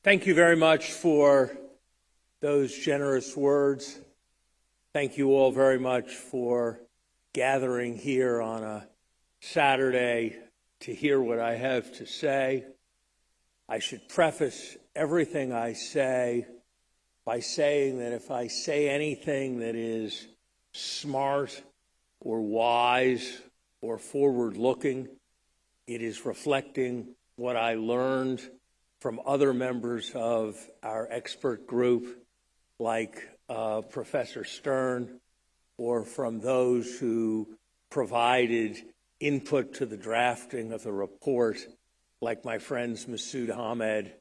Thank you very much for those generous words. Thank you all very much for gathering here on a Saturday to hear what I have to say. I should preface everything I say by saying that if I say anything that is smart or wise or forward-looking, it is reflecting what I learned from other members of our expert group, like Professor Stern, or from those who provided input to the drafting of the report, like my friends Masood Ahmed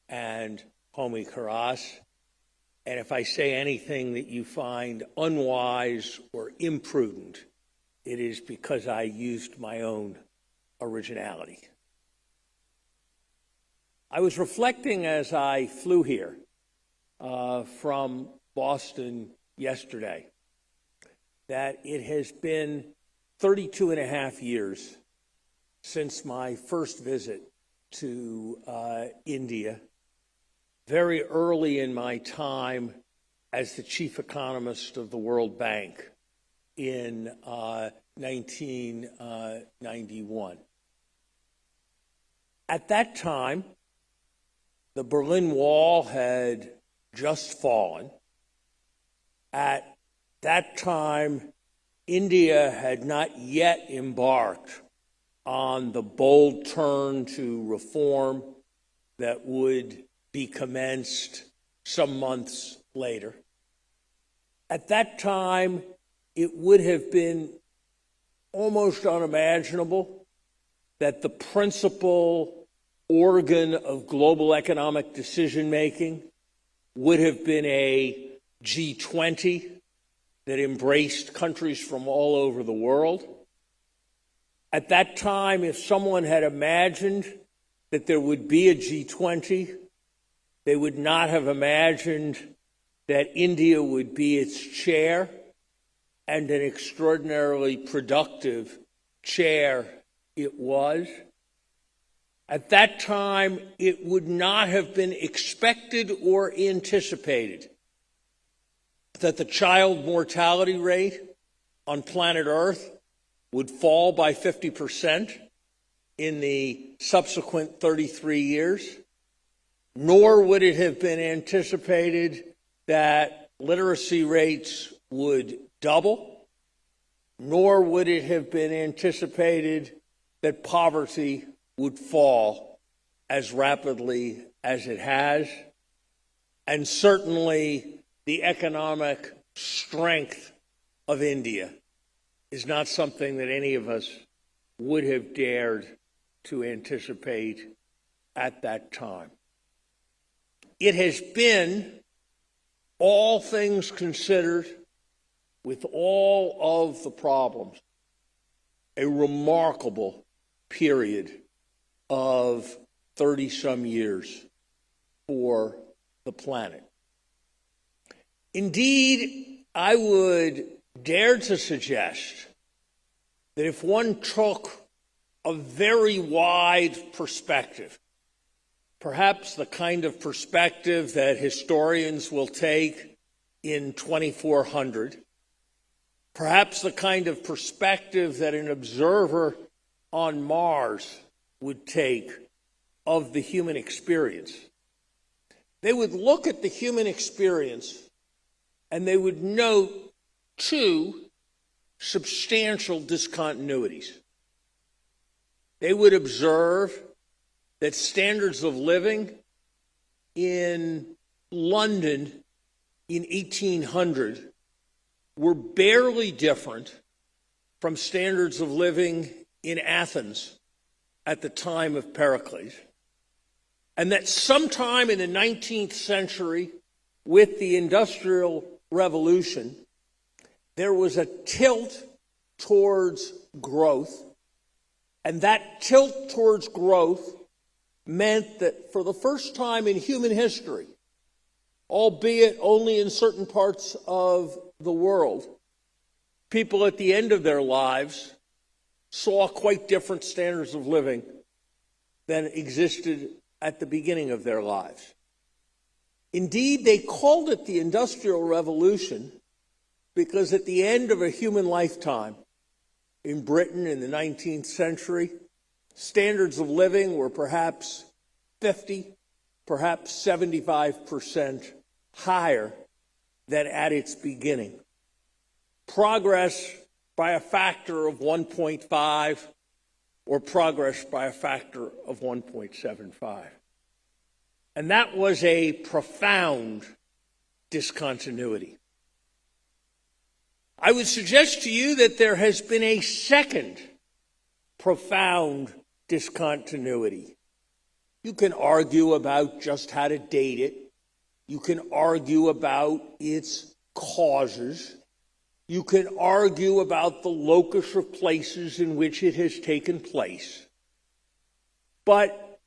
and Homi Karas. And if I say anything that you find unwise or imprudent, it is because I used my own originality. I was reflecting as I flew here from Boston yesterday that it has been 32 and a half years since my first visit to India, very early in my time as the chief economist of the World Bank in 1991. At that time, the Berlin Wall had just fallen. At that time, India had not yet embarked on the bold turn to reform that would be commenced some months later. At that time, it would have been almost unimaginable that the principal organ of global economic decision-making would have been a G20 that embraced countries from all over the world. At that time, if someone had imagined that there would be a G20, they would not have imagined that India would be its chair, and an extraordinarily productive chair it was. At that time, it would not have been expected or anticipated that the child mortality rate on planet Earth would fall by 50% in the subsequent 33 years, nor would it have been anticipated that literacy rates would double, nor would it have been anticipated that poverty would fall as rapidly as it has. And certainly the economic strength of India is not something that any of us would have dared to anticipate at that time. It has been, all things considered, with all of the problems, a remarkable period of 30-some years for the planet. Indeed, I would dare to suggest that if one took a very wide perspective, perhaps the kind of perspective that historians will take in 2400, perhaps the kind of perspective that an observer on Mars would take of the human experience, they would look at the human experience and they would note two substantial discontinuities. They would observe that standards of living in London in 1800 were barely different from standards of living in Athens at the time of Pericles, and that sometime in the 19th century, with the Industrial Revolution, there was a tilt towards growth, and that tilt towards growth meant that for the first time in human history, albeit only in certain parts of the world, people at the end of their lives saw quite different standards of living than existed at the beginning of their lives. Indeed, they called it the Industrial Revolution because at the end of a human lifetime in Britain in the 19th century, standards of living were perhaps 50, perhaps 75% higher than at its beginning. Progress by a factor of 1.5 or progress by a factor of 1.75. And that was a profound discontinuity. I would suggest to you that there has been a second profound discontinuity. You can argue about just how to date it. You can argue about its causes. You can argue about the locus or places in which it has taken place. But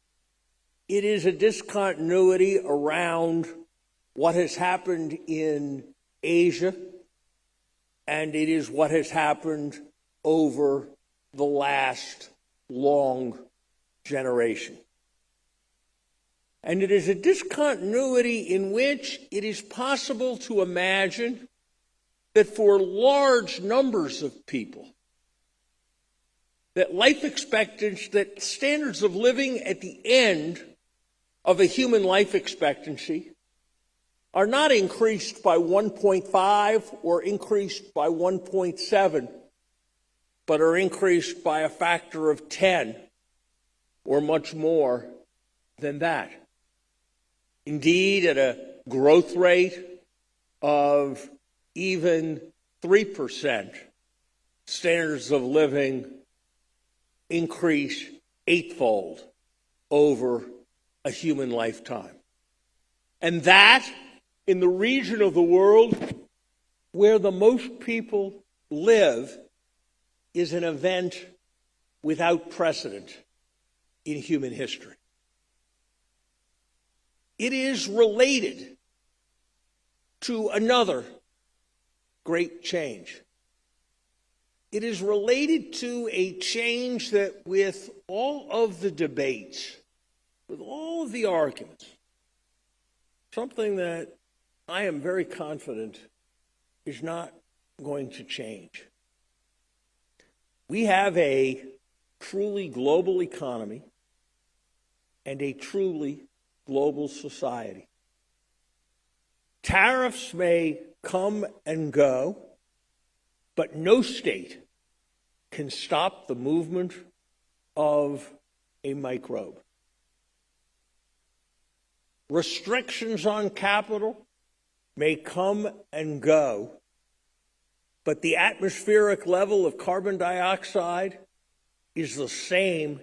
it is a discontinuity around what has happened in Asia, and it is what has happened over the last long generation. And it is a discontinuity in which it is possible to imagine that for large numbers of people, that life expectancy, that standards of living at the end of a human life expectancy are not increased by 1.5 or increased by 1.7, but are increased by a factor of 10 or much more than that. Indeed, at a growth rate of even 3%, standards of living increase eightfold over a human lifetime. And that, in the region of the world where the most people live, is an event without precedent in human history. It is related to another great change. It is related to a change that, with all of the debates, with all of the arguments, something that I am very confident is not going to change. We have a truly global economy and a truly global society. Tariffs may come and go, but no state can stop the movement of a microbe. Restrictions on capital may come and go, but the atmospheric level of carbon dioxide is the same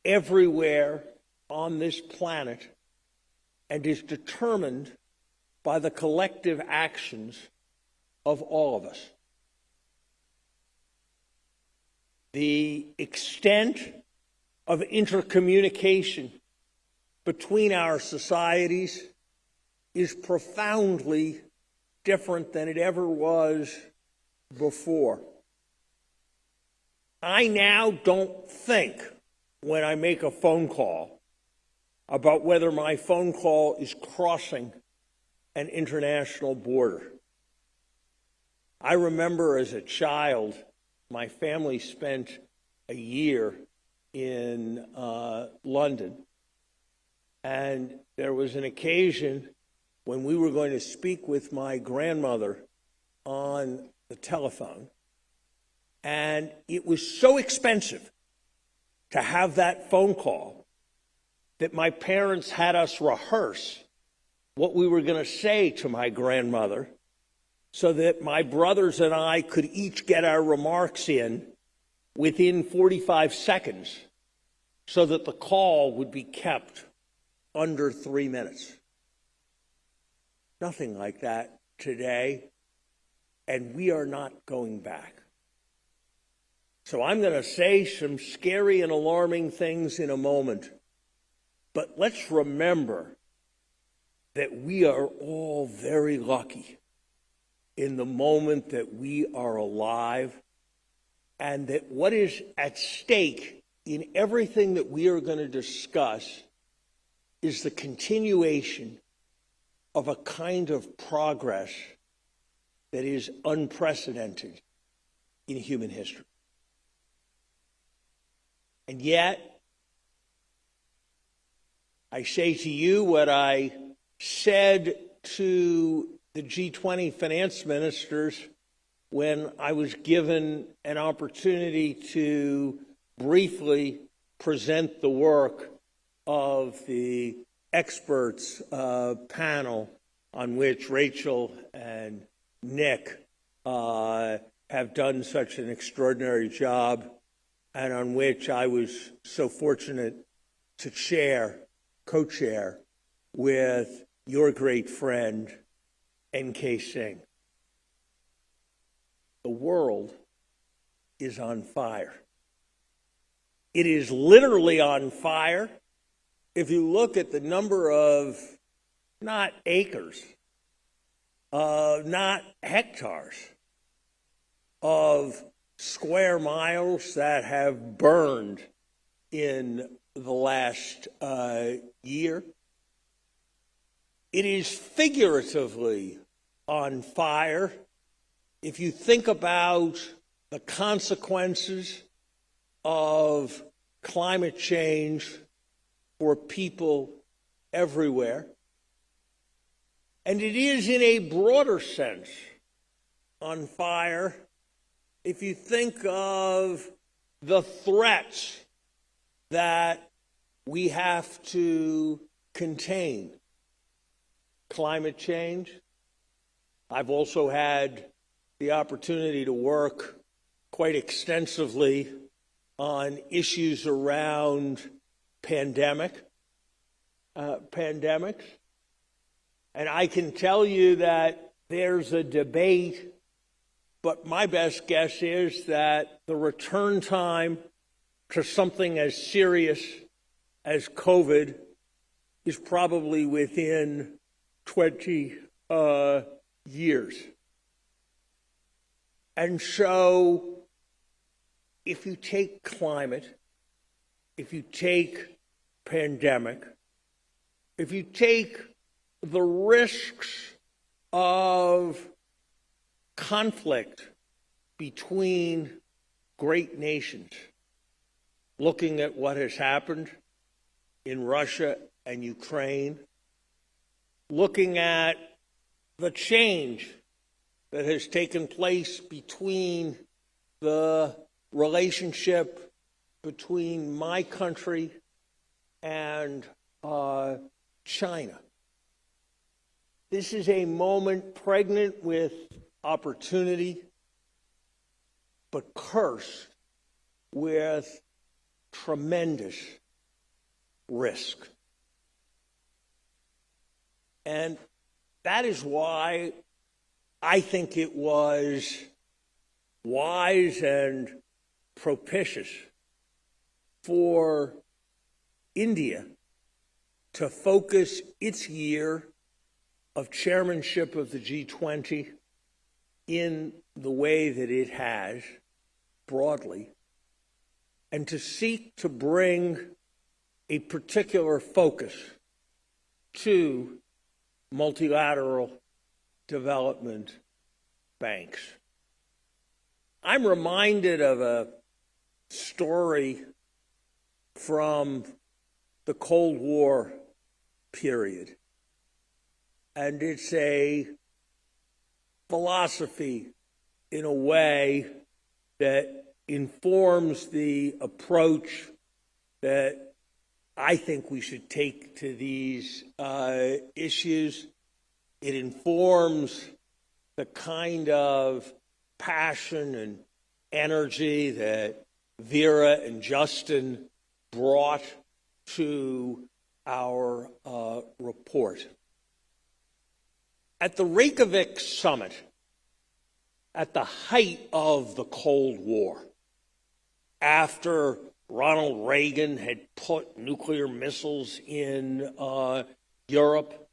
everywhere on this planet and is determined by the collective actions of all of us. The extent of intercommunication between our societies is profoundly different than it ever was before. I now don't think, when I make a phone call, about whether my phone call is crossing an international border. I remember as a child, my family spent a year in London, and there was an occasion when we were going to speak with my grandmother on the telephone, and it was so expensive to have that phone call that my parents had us rehearse what we were going to say to my grandmother so that my brothers and I could each get our remarks in within 45 seconds so that the call would be kept under 3 minutes. Nothing like that today, and we are not going back. So I'm going to say some scary and alarming things in a moment, but let's remember that we are all very lucky in the moment that we are alive, and that what is at stake in everything that we are going to discuss is the continuation of a kind of progress that is unprecedented in human history. And yet, I say to you what I said to the G20 finance ministers when I was given an opportunity to briefly present the work of the experts panel on which Rachel and Nick have done such an extraordinary job, and on which I was so fortunate to co-chair with your great friend, N.K. Singh. The world is on fire. It is literally on fire. If you look at the number of, not acres, not hectares, of square miles that have burned in the last year, it is figuratively on fire. If you think about the consequences of climate change for people everywhere, and it is in a broader sense on fire if you think of the threats that we have to contain. Climate change. I've also had the opportunity to work quite extensively on issues around pandemics. And I can tell you that there's a debate, but my best guess is that the return time to something as serious as COVID is probably within 20 years. And so if you take climate, if you take pandemic, if you take the risks of conflict between great nations, looking at what has happened in Russia and Ukraine, looking at the change that has taken place between the relationship between my country and China. This is a moment pregnant with opportunity, but cursed with tremendous risk. And that is why I think it was wise and propitious for India to focus its year of chairmanship of the G20 in the way that it has, broadly, and to seek to bring a particular focus to multilateral development banks. I'm reminded of a story from the Cold War period, and it's a philosophy in a way that informs the approach that I think we should take to these issues. It informs the kind of passion and energy that Vera and Justin brought to our report. At the Reykjavik summit, at the height of the Cold War, after Ronald Reagan had put nuclear missiles in Europe,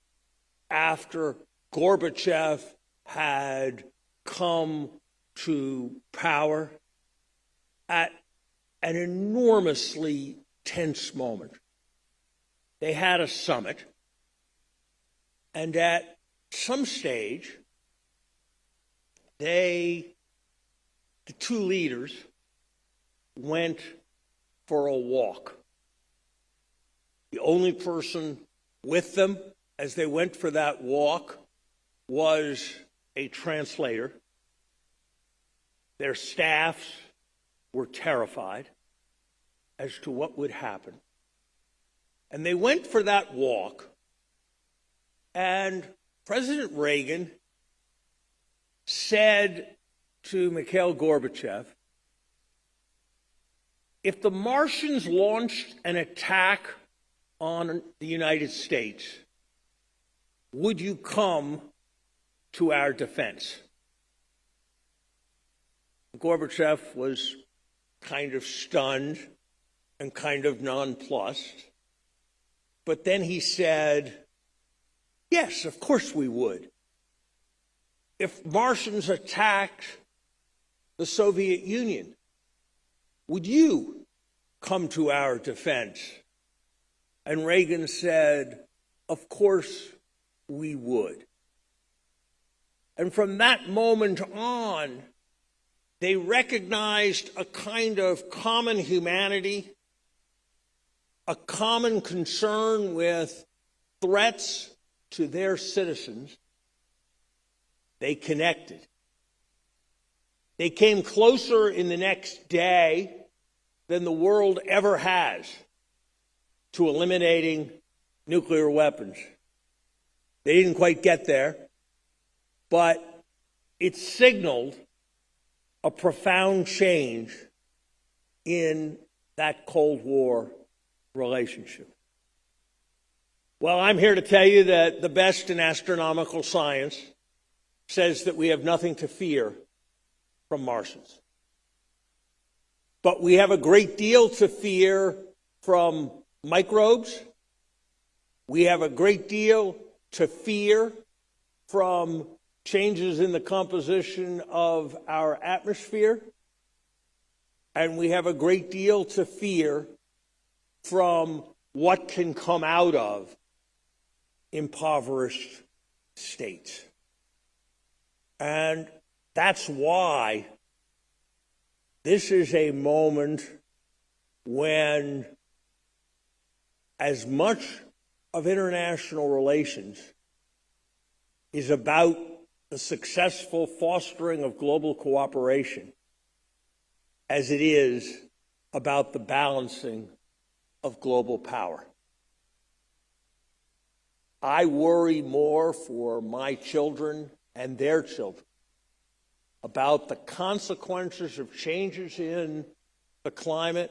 after Gorbachev had come to power, at an enormously tense moment, they had a summit, and at some stage, the two leaders went for a walk. The only person with them as they went for that walk was a translator. Their staffs were terrified as to what would happen. And they went for that walk, and President Reagan said to Mikhail Gorbachev, if the Martians launched an attack on the United States, would you come to our defense? Gorbachev was kind of stunned and kind of nonplussed. But then he said, yes, of course we would. If Martians attacked the Soviet Union, would you come to our defense? And Reagan said, of course we would. And from that moment on, they recognized a kind of common humanity, a common concern with threats to their citizens. They connected. They came closer in the next day than the world ever has to eliminating nuclear weapons. They didn't quite get there, but it signaled a profound change in that Cold War relationship. Well, I'm here to tell you that the best in astronomical science says that we have nothing to fear from Martians. But we have a great deal to fear from microbes. We have a great deal to fear from changes in the composition of our atmosphere. And we have a great deal to fear from what can come out of impoverished states. And that's why this is a moment when as much of international relations is about the successful fostering of global cooperation as it is about the balancing of global power. I worry more for my children and their children about the consequences of changes in the climate,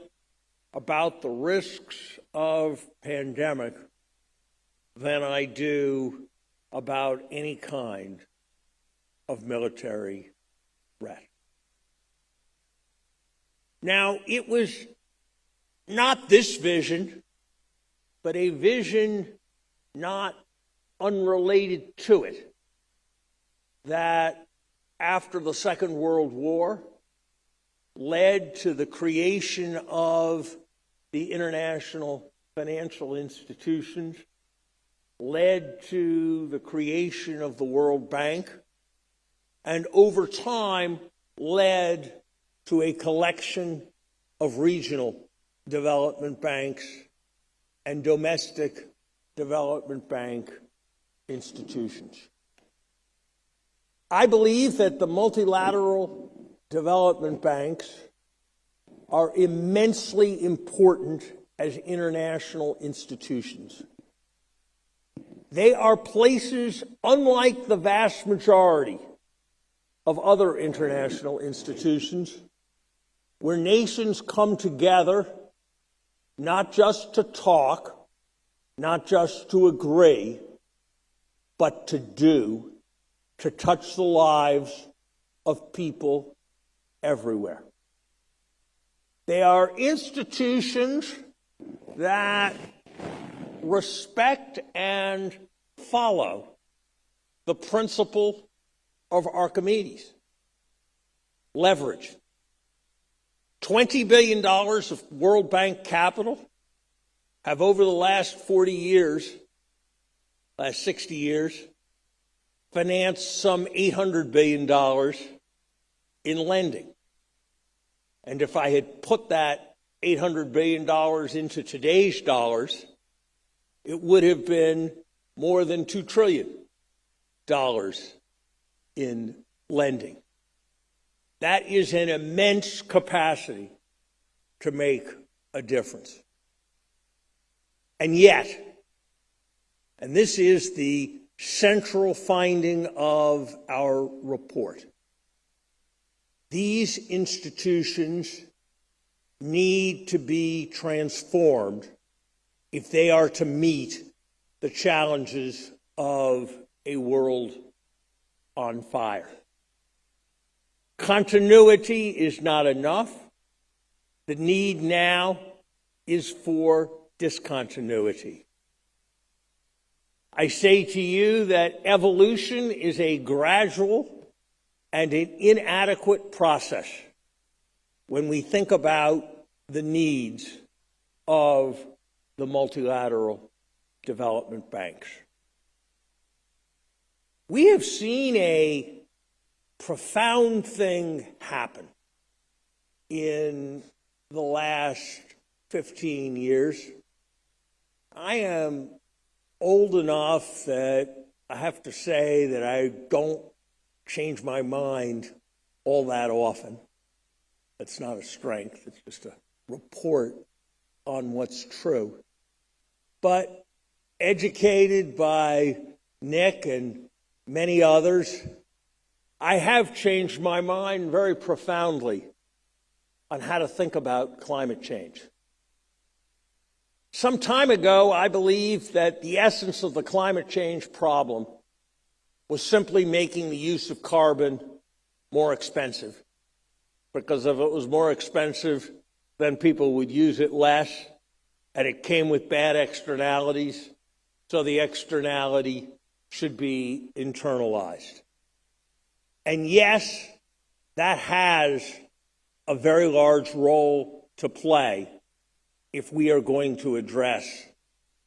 about the risks of pandemic, than I do about any kind of military threat. Now, it was not this vision, but a vision not unrelated to it, that after the Second World War led to the creation of the international financial institutions, led to the creation of the World Bank, and over time led to a collection of regional development banks and domestic development bank institutions. I believe that the multilateral development banks are immensely important as international institutions. They are places, unlike the vast majority of other international institutions, where nations come together not just to talk, not just to agree, but to do, to touch the lives of people everywhere. They are institutions that respect and follow the principle of Archimedes, leverage. $20 billion of World Bank capital have over the last 40 years, last 60 years, financed some $800 billion in lending. And if I had put that $800 billion into today's dollars, it would have been more than $2 trillion in lending. That is an immense capacity to make a difference. And yet, and this is the central finding of our report, these institutions need to be transformed if they are to meet the challenges of a world on fire. Continuity is not enough. The need now is for discontinuity. I say to you that evolution is a gradual and an inadequate process when we think about the needs of the multilateral development banks. We have seen a profound thing happen in the last 15 years. I am old enough that I have to say that I don't change my mind all that often. That's not a strength, it's just a report on what's true. But educated by Nick and many others, I have changed my mind very profoundly on how to think about climate change. Some time ago, I believed that the essence of the climate change problem was simply making the use of carbon more expensive. Because if it was more expensive, then people would use it less, and it came with bad externalities, so the externality should be internalized. And yes, that has a very large role to play if we are going to address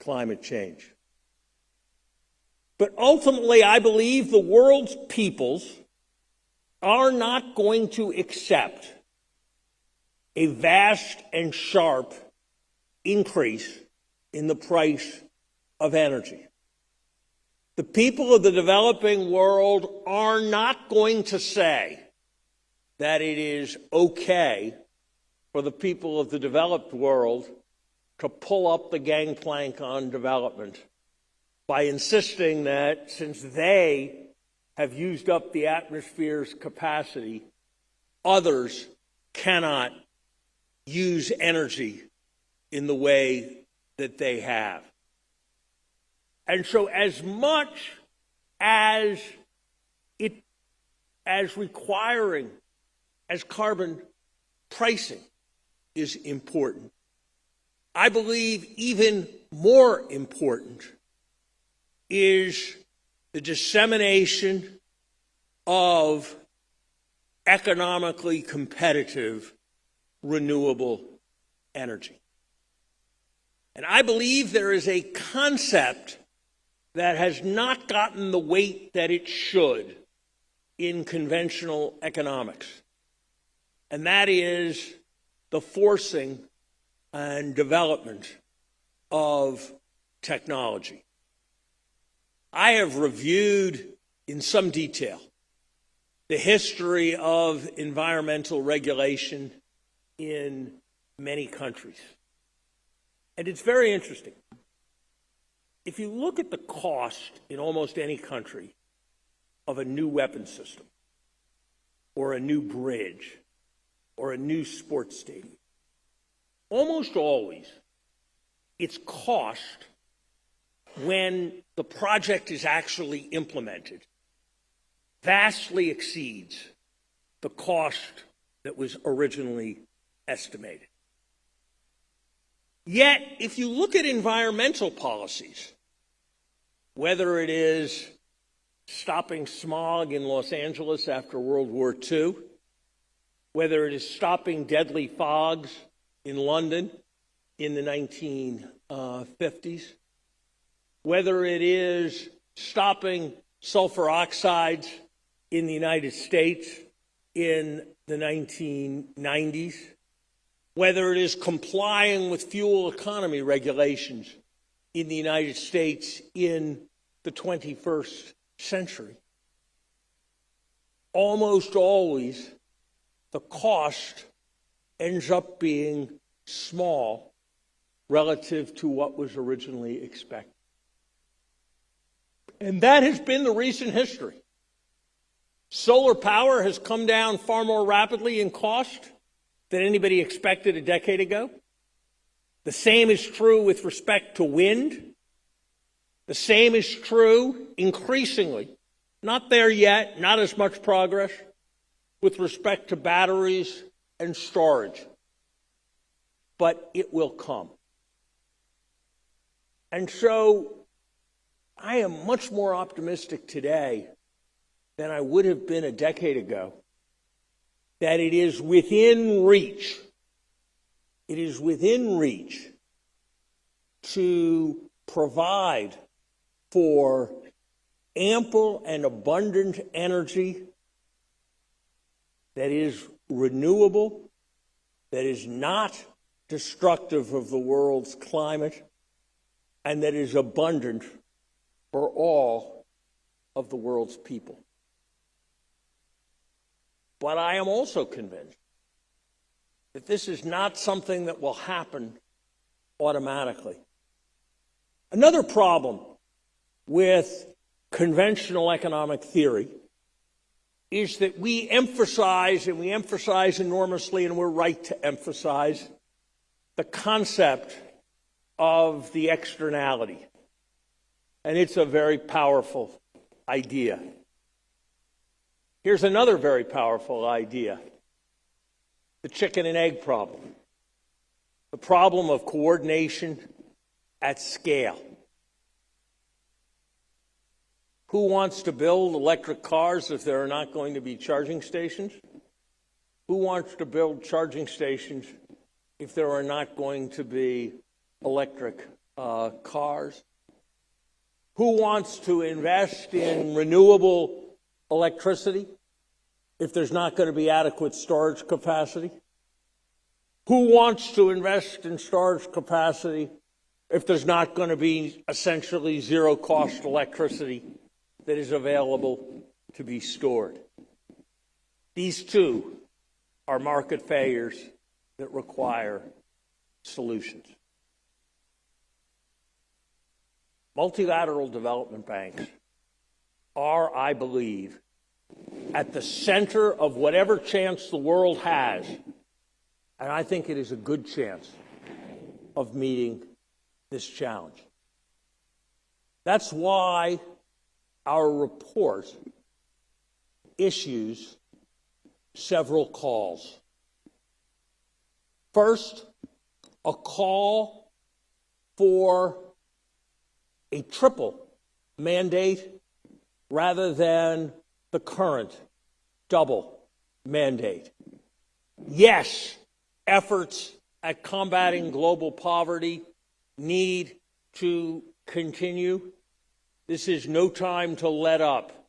climate change. But ultimately, I believe the world's peoples are not going to accept a vast and sharp increase in the price of energy. The people of the developing world are not going to say that it is okay for the people of the developed world to pull up the gangplank on development by insisting that since they have used up the atmosphere's capacity, others cannot use energy in the way that they have. And so as much as requiring as carbon pricing is important, I believe even more important is the dissemination of economically competitive renewable energy. And I believe there is a concept that has not gotten the weight that it should in conventional economics, and that is the forcing and development of technology. I have reviewed in some detail the history of environmental regulation in many countries. And it's very interesting. If you look at the cost in almost any country of a new weapon system, or a new bridge, or a new sports stadium, almost always its cost when the project is actually implemented vastly exceeds the cost that was originally estimated. Yet, if you look at environmental policies, whether it is stopping smog in Los Angeles after World War II, whether it is stopping deadly fogs in London in the 1950s, whether it is stopping sulfur oxides in the United States in the 1990s, whether it is complying with fuel economy regulations in the United States in the 21st century. Almost always, the cost ends up being small relative to what was originally expected. And that has been the recent history. Solar power has come down far more rapidly in cost than anybody expected a decade ago. The same is true with respect to wind. The same is true increasingly, not there yet, not as much progress, with respect to batteries and storage. But it will come. And so I am much more optimistic today than I would have been a decade ago that it is within reach. It is within reach to provide for ample and abundant energy that is renewable, that is not destructive of the world's climate, and that is abundant for all of the world's people. But I am also convinced that this is not something that will happen automatically. Another problem with conventional economic theory is that we emphasize, and we emphasize enormously, and we're right to emphasize, the concept of the externality. And it's a very powerful idea. Here's another very powerful idea: the chicken and egg problem. The problem of coordination at scale. Who wants to build electric cars if there are not going to be charging stations? Who wants to build charging stations if there are not going to be electric cars? Who wants to invest in renewable electricity if there's not going to be adequate storage capacity? Who wants to invest in storage capacity if there's not going to be essentially zero-cost electricity that is available to be stored? These two are market failures that require solutions. Multilateral development banks are, I believe, at the center of whatever chance the world has, and I think it is a good chance of meeting this challenge. That's why our report issues several calls. First, a call for a triple mandate rather than the current double mandate. Yes, efforts at combating global poverty need to continue. This is no time to let up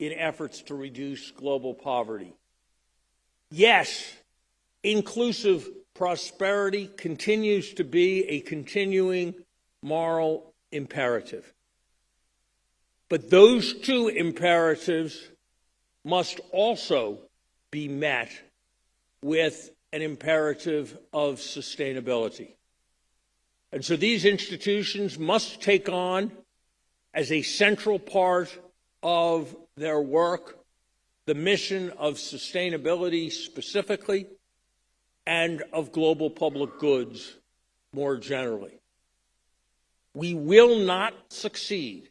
in efforts to reduce global poverty. Yes, inclusive prosperity continues to be a continuing moral imperative. But those two imperatives must also be met with an imperative of sustainability. And so these institutions must take on, as a central part of their work, the mission of sustainability specifically, and of global public goods more generally. We will not succeed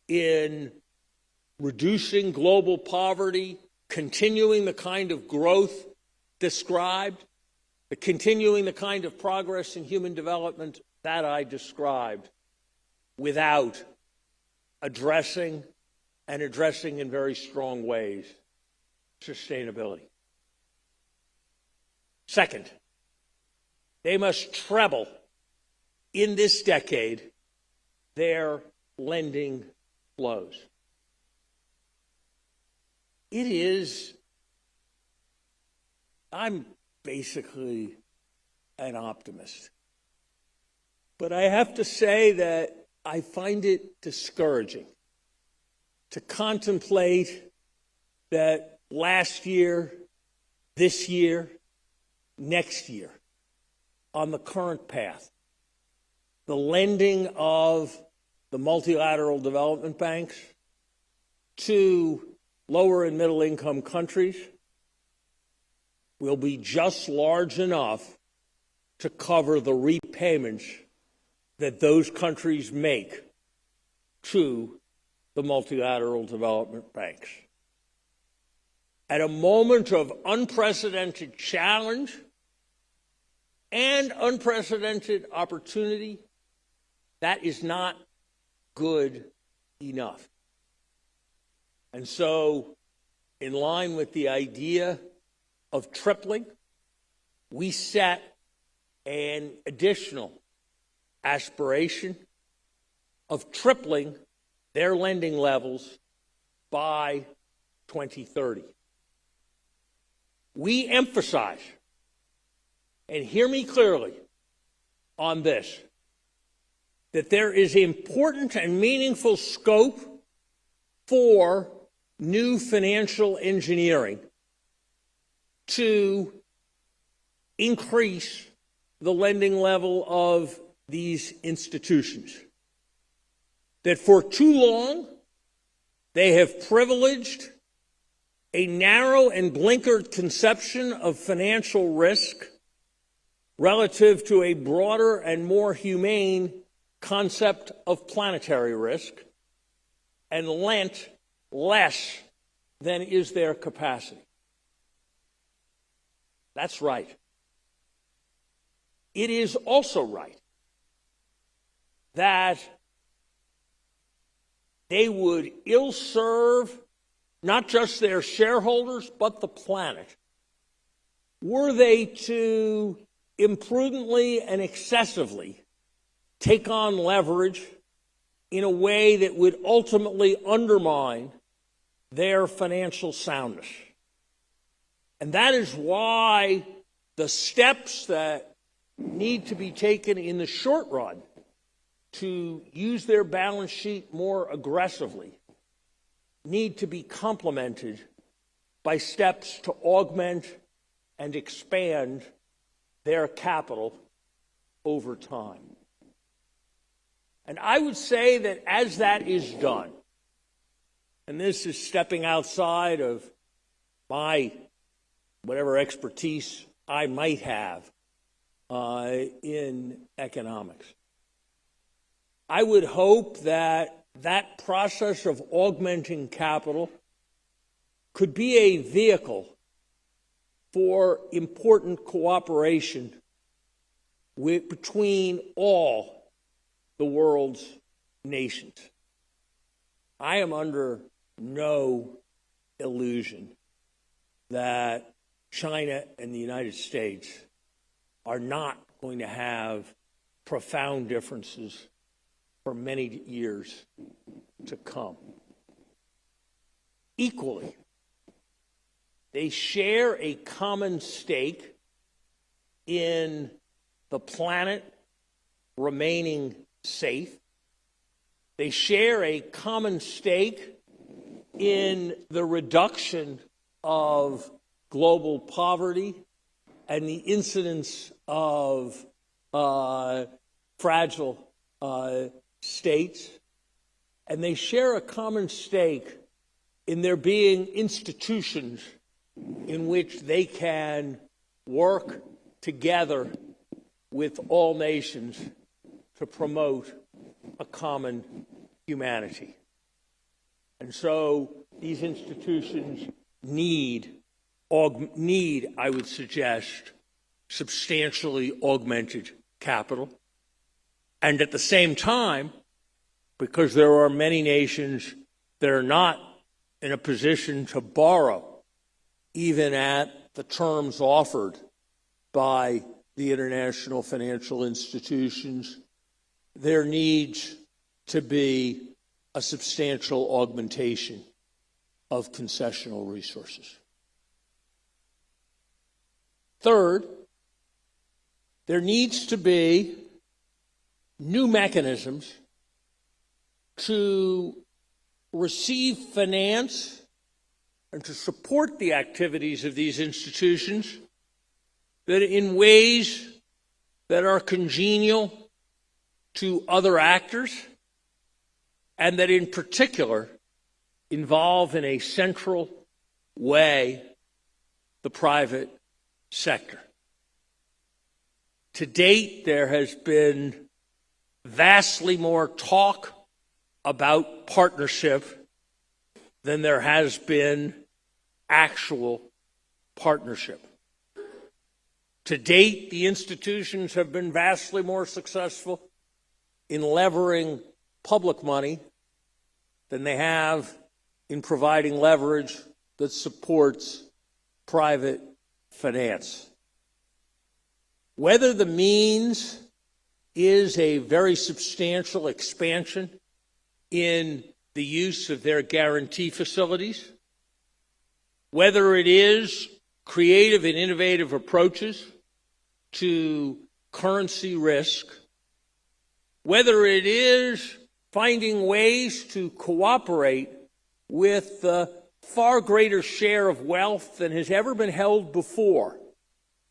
in reducing global poverty, continuing the kind of growth described, continuing the kind of progress in human development that I described, without addressing, and addressing in very strong ways, sustainability. Second, they must treble in this decade their lending flows. It is, I'm basically an optimist. But I have to say that I find it discouraging to contemplate that last year, this year, next year, on the current path, the lending of the multilateral development banks to lower and middle income countries will be just large enough to cover the repayments that those countries make to the multilateral development banks. At a moment of unprecedented challenge and unprecedented opportunity, that is not good enough. And so, in line with the idea of tripling, we set an additional aspiration of tripling their lending levels by 2030. We emphasize, and hear me clearly on this, that there is important and meaningful scope for new financial engineering to increase the lending level of these institutions. That for too long, they have privileged a narrow and blinkered conception of financial risk relative to a broader and more humane concept of planetary risk, and lent less than is their capacity. That's right. It is also right that they would ill serve not just their shareholders, but the planet, were they to imprudently and excessively take on leverage in a way that would ultimately undermine their financial soundness. And that is why the steps that need to be taken in the short run to use their balance sheet more aggressively need to be complemented by steps to augment and expand their capital over time. And I would say that as that is done, and this is stepping outside of my whatever expertise I might have in economics, I would hope that that process of augmenting capital could be a vehicle for important cooperation between all the world's nations. I am under no illusion that China and the United States are not going to have profound differences for many years to come. Equally, they share a common stake in the planet remaining safe. They share a common stake in the reduction of global poverty and the incidence of fragile states. And they share a common stake in there being institutions in which they can work together with all nations to promote a common humanity. And so these institutions need, I would suggest, substantially augmented capital. And at the same time, because there are many nations that are not in a position to borrow, even at the terms offered by the international financial institutions, there needs to be a substantial augmentation of concessional resources. Third, there needs to be new mechanisms to receive finance and to support the activities of these institutions that in ways that are congenial to other actors and that in particular involve in a central way the private sector. To date, there has been vastly more talk about partnership than there has been actual partnership. To date, the institutions have been vastly more successful in levering public money than they have in providing leverage that supports private finance. Whether the means is a very substantial expansion in the use of their guarantee facilities, whether it is creative and innovative approaches to currency risk, whether it is finding ways to cooperate with the far greater share of wealth than has ever been held before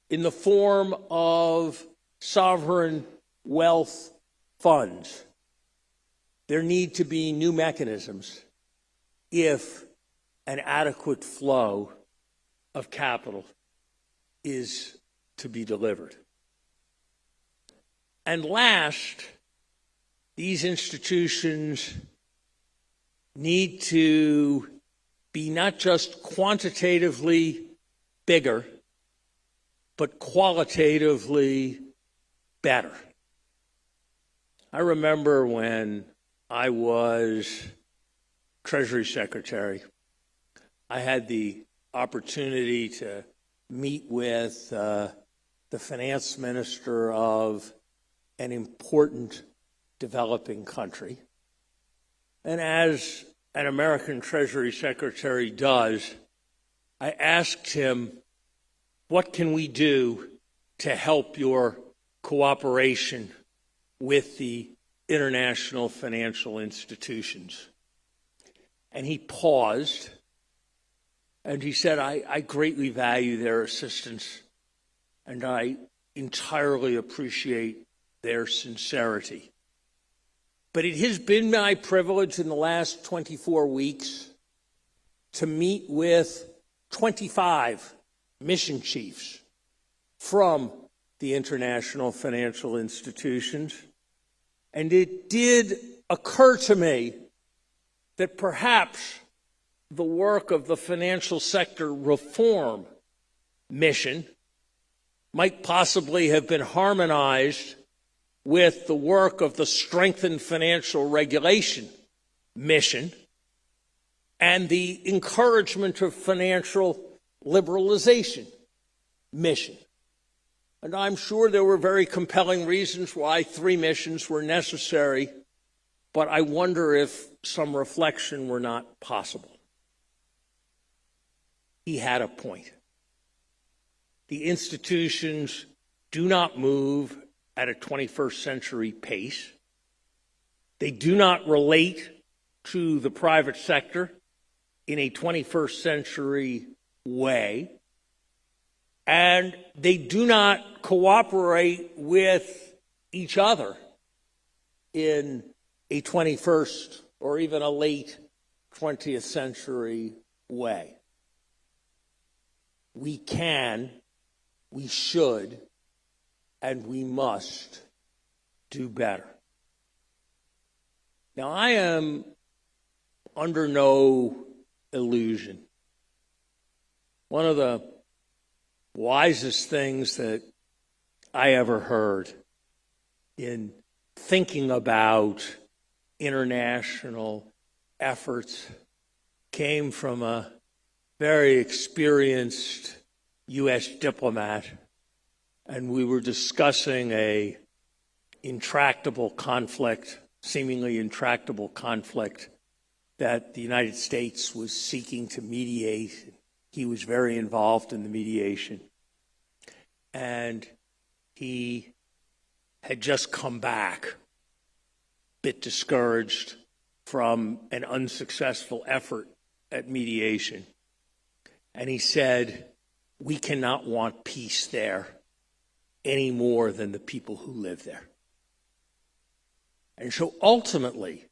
in the form of sovereign wealth funds. There need to be new mechanisms if an adequate flow of capital is to be delivered. And last, these institutions need to be not just quantitatively bigger, but qualitatively better. I remember when I was Treasury Secretary, I had the opportunity to meet with the finance minister of an important developing country. And as an American Treasury Secretary does, I asked him, what can we do to help your cooperation with the international financial institutions? And he paused, and he said, I greatly value their assistance, and I entirely appreciate their sincerity. But it has been my privilege in the last 24 weeks to meet with 25 mission chiefs from the international financial institutions. And it did occur to me that perhaps the work of the financial sector reform mission might possibly have been harmonized with the work of the strengthened financial regulation mission and the encouragement of financial liberalization mission. And I'm sure there were very compelling reasons why 3 missions were necessary, but I wonder if some reflection were not possible. He had a point. The institutions do not move at a 21st century pace. They do not relate to the private sector in a 21st century way. And they do not cooperate with each other in a 21st or even a late 20th century way. We can, we should, and we must do better. Now, I am under no illusion. One of the wisest things that I ever heard in thinking about international efforts came from a very experienced U.S. diplomat, and we were discussing an intractable conflict seemingly intractable conflict that the United States was seeking to mediate. He was very involved in the mediation. And he had just come back, a bit discouraged from an unsuccessful effort at mediation. And he said, we cannot want peace there any more than the people who live there. And so ultimately,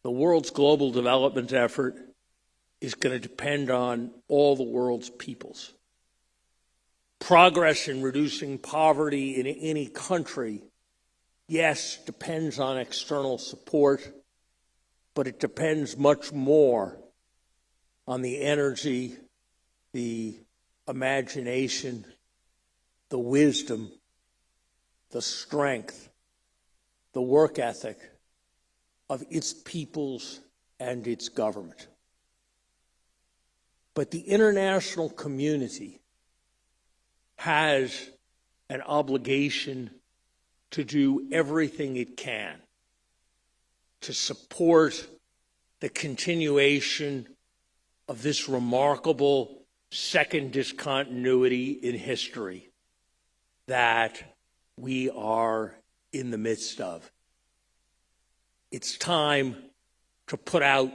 the world's global development effort is going to depend on all the world's peoples. Progress in reducing poverty in any country, yes, depends on external support, but it depends much more on the energy, the imagination, the wisdom, the strength, the work ethic of its peoples and its government. But the international community has an obligation to do everything it can to support the continuation of this remarkable second discontinuity in history that we are in the midst of. It's time to put out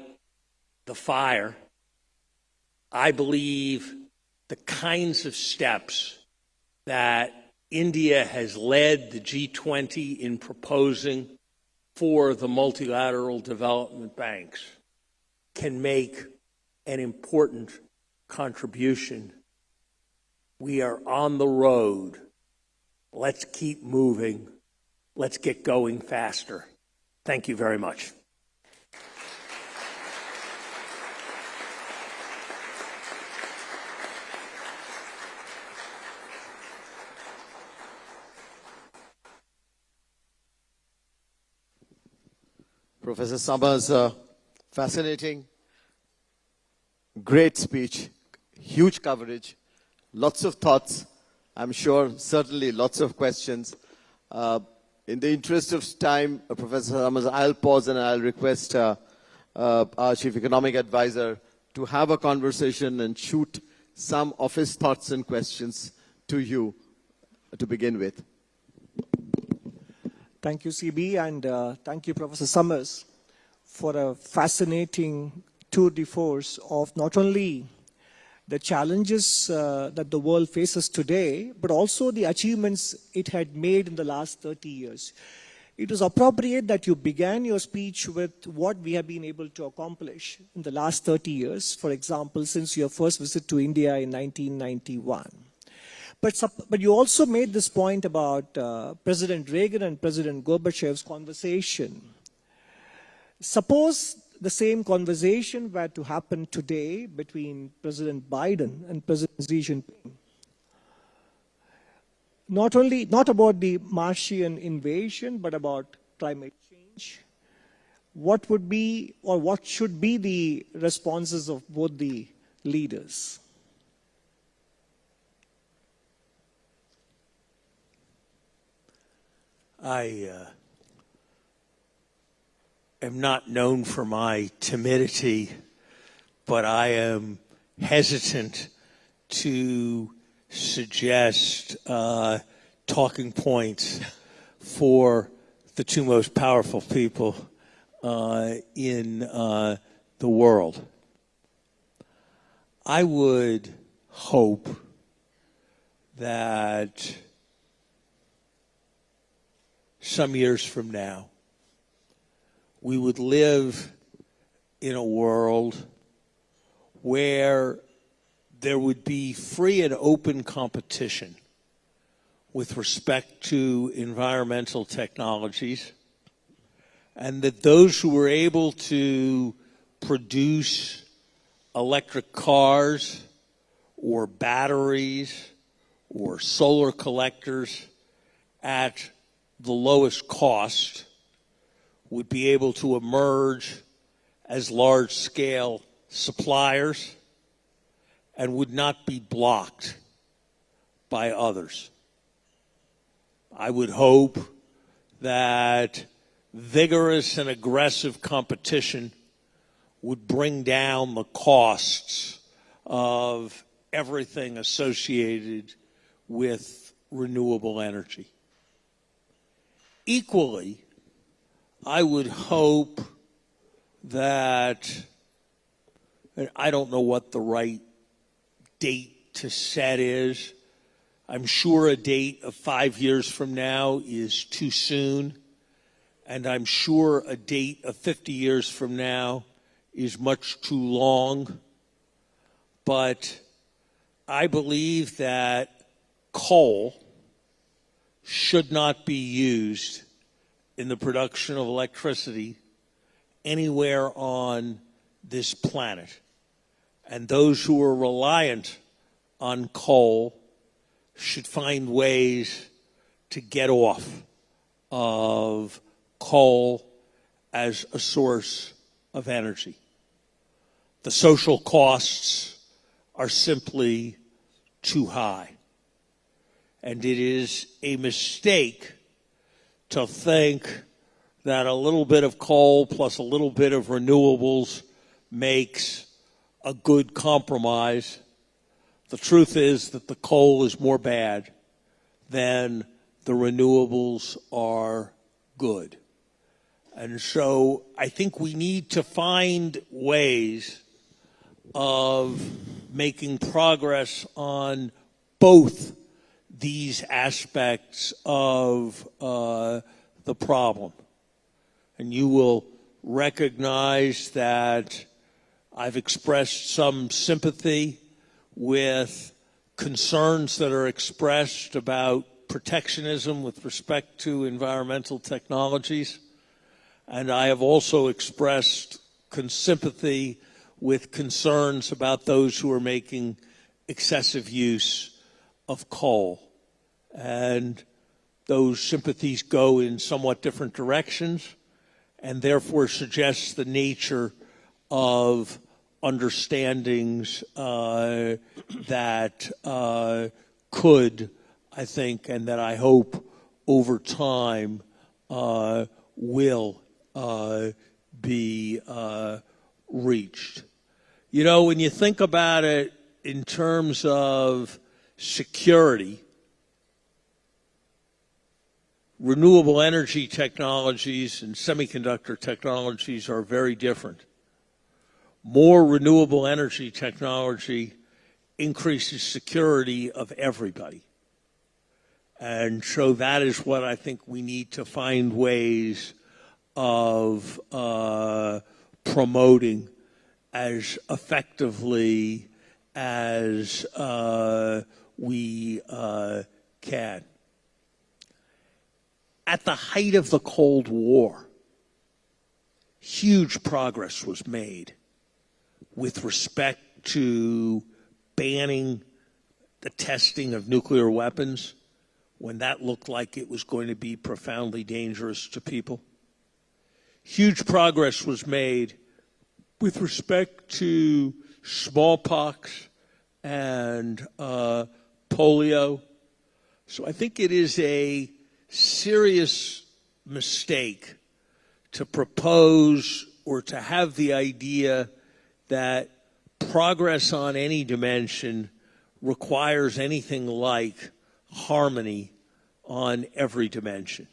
the fire. I believe the kinds of steps that India has led the G20 in proposing for the multilateral development banks can make an important contribution. We are on the road. Let's keep moving. Let's get going faster. Thank you very much. Professor Summers, fascinating, great speech, huge coverage, lots of thoughts, I'm sure, certainly lots of questions. In the interest of time, Professor Summers, I'll pause and I'll request our Chief Economic Advisor to have a conversation and shoot some of his thoughts and questions to you to begin with. Thank you, CB, and thank you, Professor Summers, for a fascinating tour de force of not only the challenges that the world faces today, but also the achievements it had made in the last 30 years. It was appropriate that you began your speech with what we have been able to accomplish in the last 30 years, for example, since your first visit to India in 1991. But you also made this point about President Reagan and President Gorbachev's conversation. Suppose the same conversation were to happen today between President Biden and President Xi Jinping. Not about the Martian invasion, but about climate change. What would be, or what should be the responses of both the leaders? I am not known for my timidity, but I am hesitant to suggest talking points for the two most powerful people in the world. I would hope that some years from now, we would live in a world where there would be free and open competition with respect to environmental technologies, and that those who were able to produce electric cars or batteries or solar collectors at the lowest cost would be able to emerge as large-scale suppliers and would not be blocked by others. I would hope that vigorous and aggressive competition would bring down the costs of everything associated with renewable energy. Equally, I would hope that, and I don't know what the right date to set is. I'm sure a date of 5 years from now is too soon, and I'm sure a date of 50 years from now is much too long. But I believe that coal should not be used in the production of electricity anywhere on this planet. And those who are reliant on coal should find ways to get off of coal as a source of energy. The social costs are simply too high. And it is a mistake to think that a little bit of coal plus a little bit of renewables makes a good compromise. The truth is that the coal is more bad than the renewables are good. And so I think we need to find ways of making progress on both these aspects of the problem. And you will recognize that I've expressed some sympathy with concerns that are expressed about protectionism with respect to environmental technologies. And I have also expressed sympathy with concerns about those who are making excessive use of coal. And those sympathies go in somewhat different directions and therefore suggest the nature of understandings that could, I think, and that I hope over time will be reached. You know, when you think about it in terms of security, renewable energy technologies and semiconductor technologies are very different. More renewable energy technology increases security of everybody. And so that is what I think we need to find ways of promoting as effectively as we can. At the height of the Cold War, huge progress was made with respect to banning the testing of nuclear weapons when that looked like it was going to be profoundly dangerous to people. Huge progress was made with respect to smallpox and polio. So I think it is a serious mistake to propose or to have the idea that progress on any dimension requires anything like harmony on every dimension.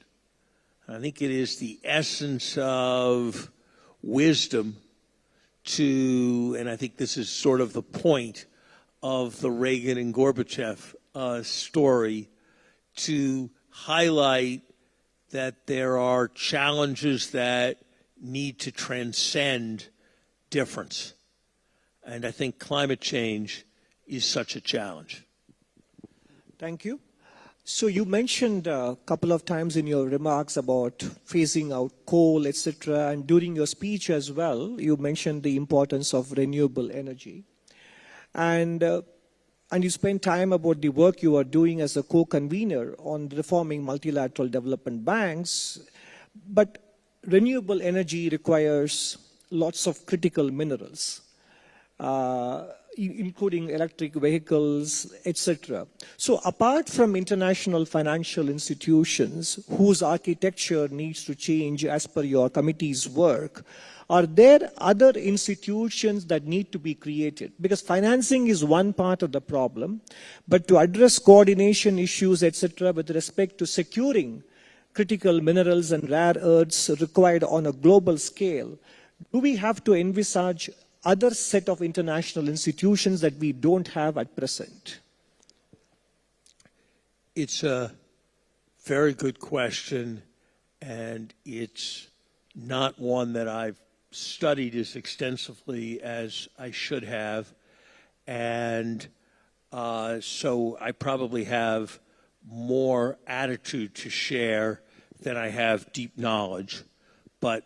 I think it is the essence of wisdom to, and I think this is sort of the point of the Reagan and Gorbachev story, to highlight that there are challenges that need to transcend difference. And I think climate change is such a challenge. Thank you. So you mentioned a couple of times in your remarks about phasing out coal, etc. And during your speech as well, you mentioned the importance of renewable energy. And you spent time about the work you are doing as a co-convener on reforming multilateral development banks. But renewable energy requires lots of critical minerals. including electric vehicles, etc. So apart from international financial institutions whose architecture needs to change as per your committee's work, are there other institutions that need to be created? Because financing is one part of the problem, but to address coordination issues, etc., with respect to securing critical minerals and rare earths required on a global scale, do we have to envisage other set of international institutions that we don't have at present? It's a very good question, and it's not one that I've studied as extensively as I should have. And so I probably have more attitude to share than I have deep knowledge. But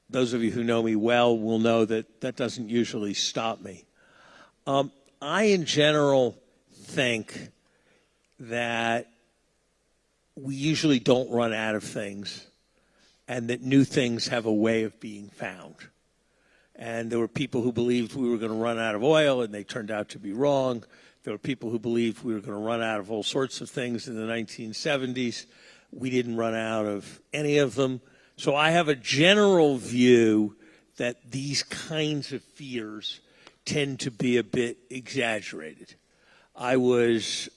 those of you who know me well will know that that doesn't usually stop me. I, in general, think that we usually don't run out of things, and that new things have a way of being found. And there were people who believed we were going to run out of oil, and they turned out to be wrong. There were people who believed we were going to run out of all sorts of things in the 1970s. We didn't run out of any of them. So I have a general view that these kinds of fears tend to be a bit exaggerated. I was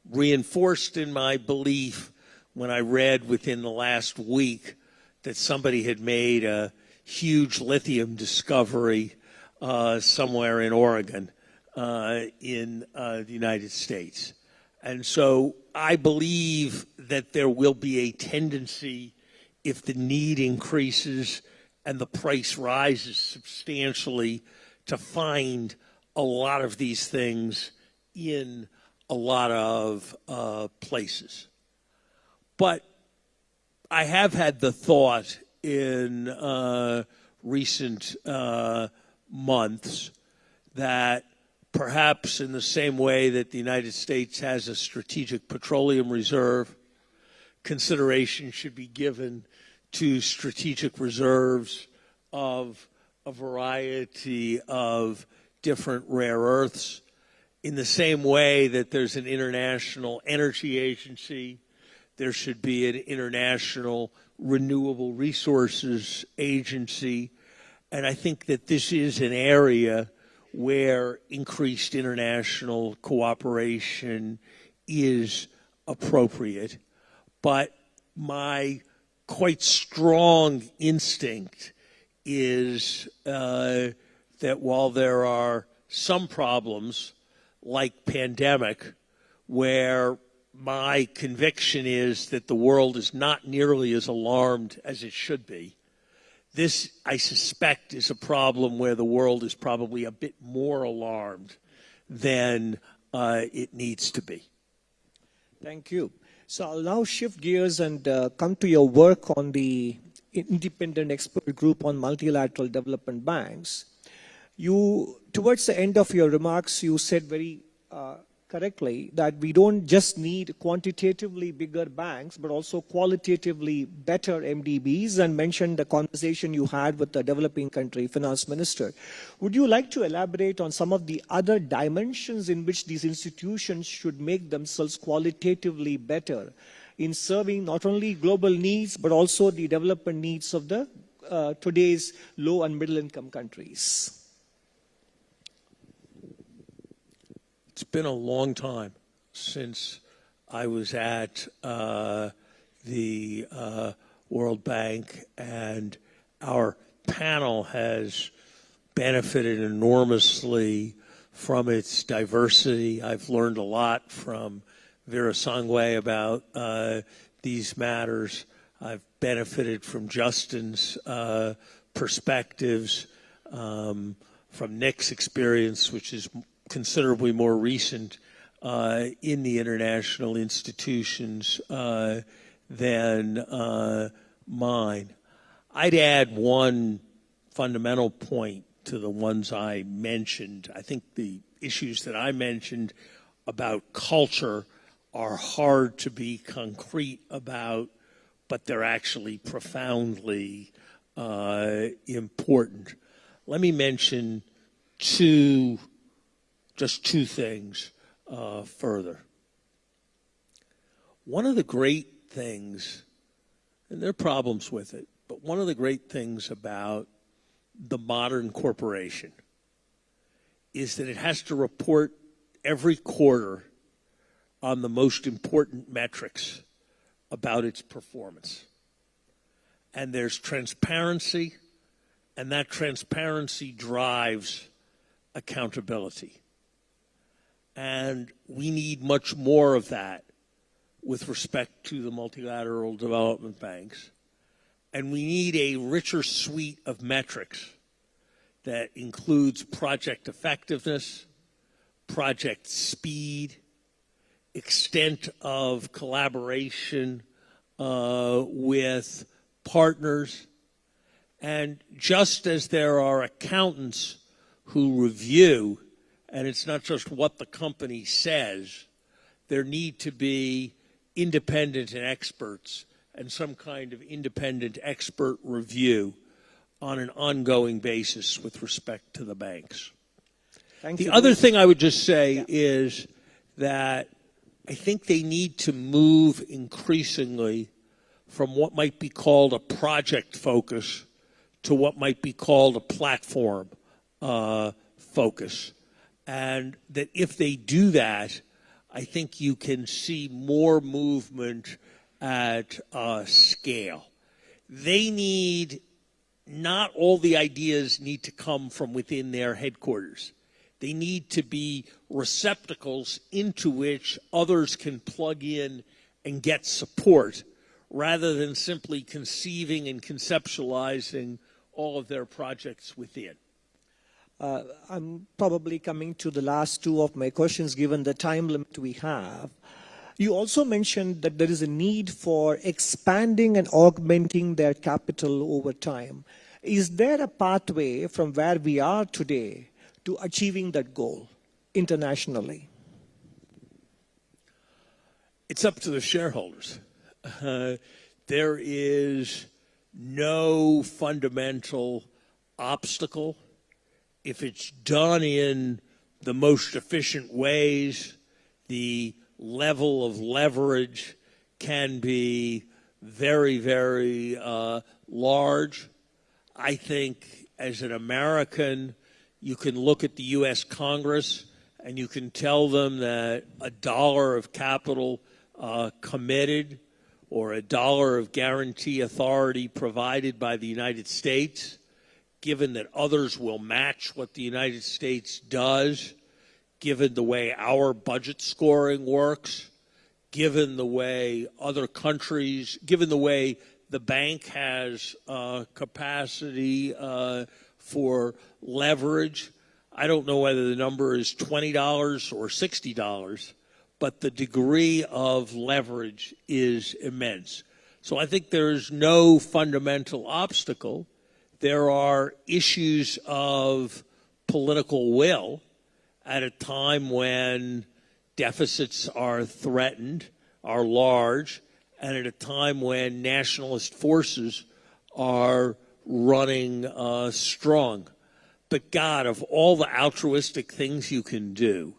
reinforced in my belief when I read within the last week that somebody had made a huge lithium discovery somewhere in Oregon in the United States. And so I believe that there will be a tendency, if the need increases and the price rises substantially, to find a lot of these things in a lot of places. But I have had the thought in recent months that perhaps in the same way that the United States has a strategic petroleum reserve, consideration should be given to strategic reserves of a variety of different rare earths. In the same way that there's an international energy agency, there should be an international renewable resources agency. And I think that this is an area where increased international cooperation is appropriate. But my quite strong instinct is that while there are some problems, like pandemic, where my conviction is that the world is not nearly as alarmed as it should be, this, I suspect, is a problem where the world is probably a bit more alarmed than it needs to be. Thank you. So I'll now shift gears and come to your work on the independent expert group on multilateral development banks. You, towards the end of your remarks, you said very correctly that we don't just need quantitatively bigger banks, but also qualitatively better MDBs, and mentioned the conversation you had with the developing country finance minister. Would you like to elaborate on some of the other dimensions in which these institutions should make themselves qualitatively better in serving not only global needs, but also the development needs of the today's low and middle income countries? It's been a long time since I was at the World Bank, and our panel has benefited enormously from its diversity. I've learned a lot from Vera Sangwe about these matters. I've benefited from Justin's perspectives, from Nick's experience, which is considerably more recent in the international institutions than mine. I'd add one fundamental point to the ones I mentioned. I think the issues that I mentioned about culture are hard to be concrete about, but they're actually profoundly important. Let me mention just two things further. One of the great things, and there are problems with it, but one of the great things about the modern corporation is that it has to report every quarter on the most important metrics about its performance. And there's transparency, and that transparency drives accountability. And we need much more of that with respect to the multilateral development banks. And we need a richer suite of metrics that includes project effectiveness, project speed, extent of collaboration with partners. And just as there are accountants who review, and it's not just what the company says, there need to be independent experts and some kind of independent expert review on an ongoing basis with respect to the banks. The other thing I would just say is that I think they need to move increasingly from what might be called a project focus to what might be called a platform focus. And that if they do that, I think you can see more movement at scale. They need, not all the ideas need to come from within their headquarters. They need to be receptacles into which others can plug in and get support, rather than simply conceiving and conceptualizing all of their projects within. I'm probably coming to the last two of my questions, given the time limit we have. You also mentioned that there is a need for expanding and augmenting their capital over time. Is there a pathway from where we are today to achieving that goal internationally? It's up to the shareholders. There is no fundamental obstacle. If it's done in the most efficient ways, the level of leverage can be very, very large. I think as an American, you can look at the U.S. Congress and you can tell them that $1 of capital committed or $1 of guarantee authority provided by the United States, given that others will match what the United States does, given the way our budget scoring works, given the way other countries, given the way the bank has capacity for leverage. I don't know whether the number is $20 or $60, but the degree of leverage is immense. So I think there's no fundamental obstacle. There are issues of political will at a time when deficits are threatened, are large, and at a time when nationalist forces are running strong. But God, of all the altruistic things you can do,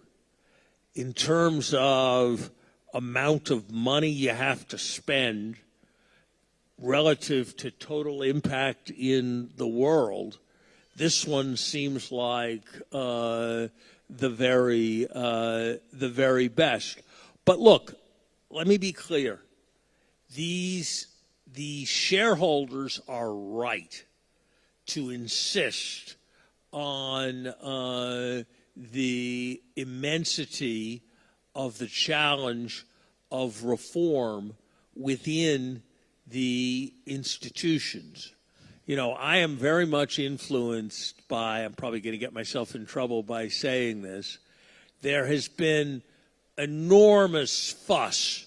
in terms of amount of money you have to spend relative to total impact in the world, this one seems like the very best. But look, let me be clear. The shareholders are right to insist on the immensity of the challenge of reform within the institutions. You know, I am very much influenced by, I'm probably going to get myself in trouble by saying this, there has been enormous fuss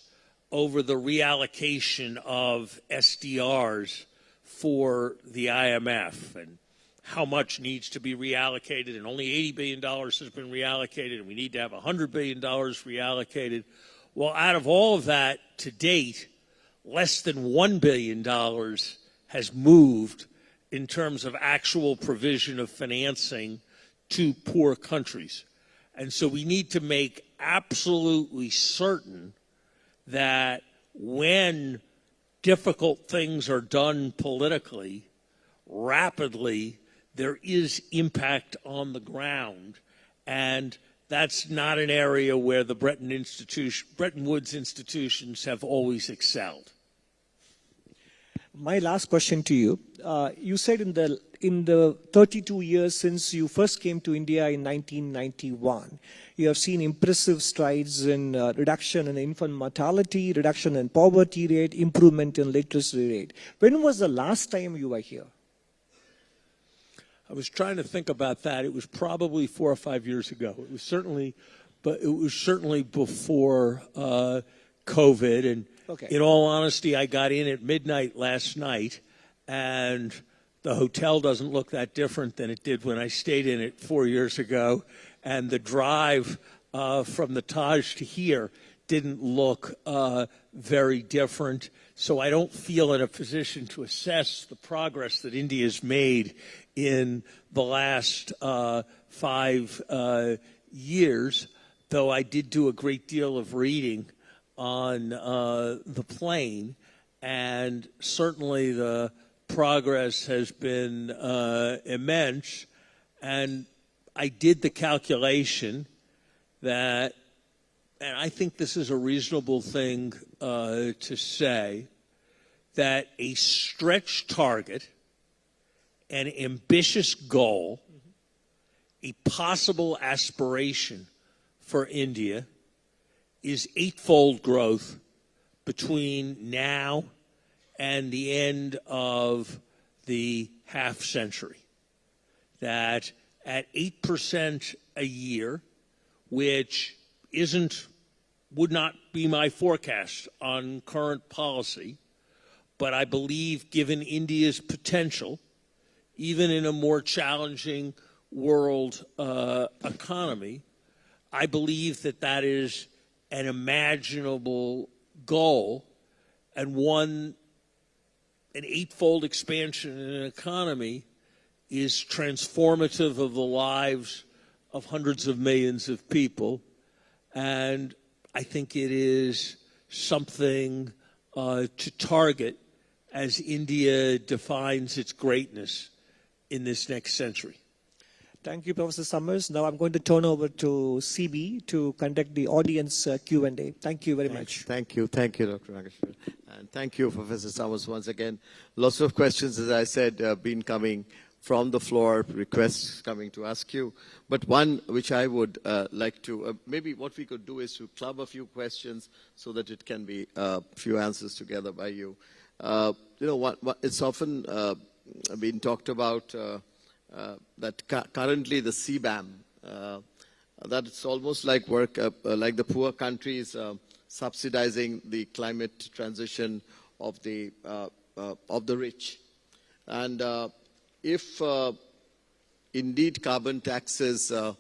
over the reallocation of SDRs for the IMF and how much needs to be reallocated, and only $80 billion has been reallocated, and we need to have $100 billion reallocated. Well, out of all of that to date, less than $1 billion has moved in terms of actual provision of financing to poor countries. And so we need to make absolutely certain that when difficult things are done politically, rapidly, there is impact on the ground. And that's not an area where the Bretton Woods institutions have always excelled. My last question to you. You said in the 32 years since you first came to India in 1991, you have seen impressive strides in reduction in infant mortality, reduction in poverty rate, improvement in literacy rate. When was the last time you were here? I was trying to think about that. It was probably 4 or 5 years ago. It was certainly before COVID. And okay. In all honesty, I got in at midnight last night, and the hotel doesn't look that different than it did when I stayed in it 4 years ago. And the drive from the Taj to here didn't look very different. So I don't feel in a position to assess the progress that India has made in the last 5 years, though I did do a great deal of reading on the plane, and certainly the progress has been immense. And I did the calculation that, and I think this is a reasonable thing to say, that a stretch target, an ambitious goal, a possible aspiration for India is 8-fold growth between now and the end of the half century. That at 8% a year, which would not be my forecast on current policy, but I believe given India's potential, even in a more challenging world economy, I believe that that is an imaginable goal, and an 8-fold expansion in an economy is transformative of the lives of hundreds of millions of people. And I think it is something to target as India defines its greatness in this next century. Thank you, Professor Summers. Now I'm going to turn over to CB to conduct the audience Q&A. Thank you very much. Thank you, Dr. Nageshwar. And thank you, Professor Summers, once again. Lots of questions, as I said, been coming from the floor, requests coming to ask you. But one which I would like to, maybe what we could do is to club a few questions so that it can be a few answers together by you. It's often been talked about that currently the CBAM, that it's almost like like the poor countries subsidizing the climate transition of the rich. And if indeed carbon taxes are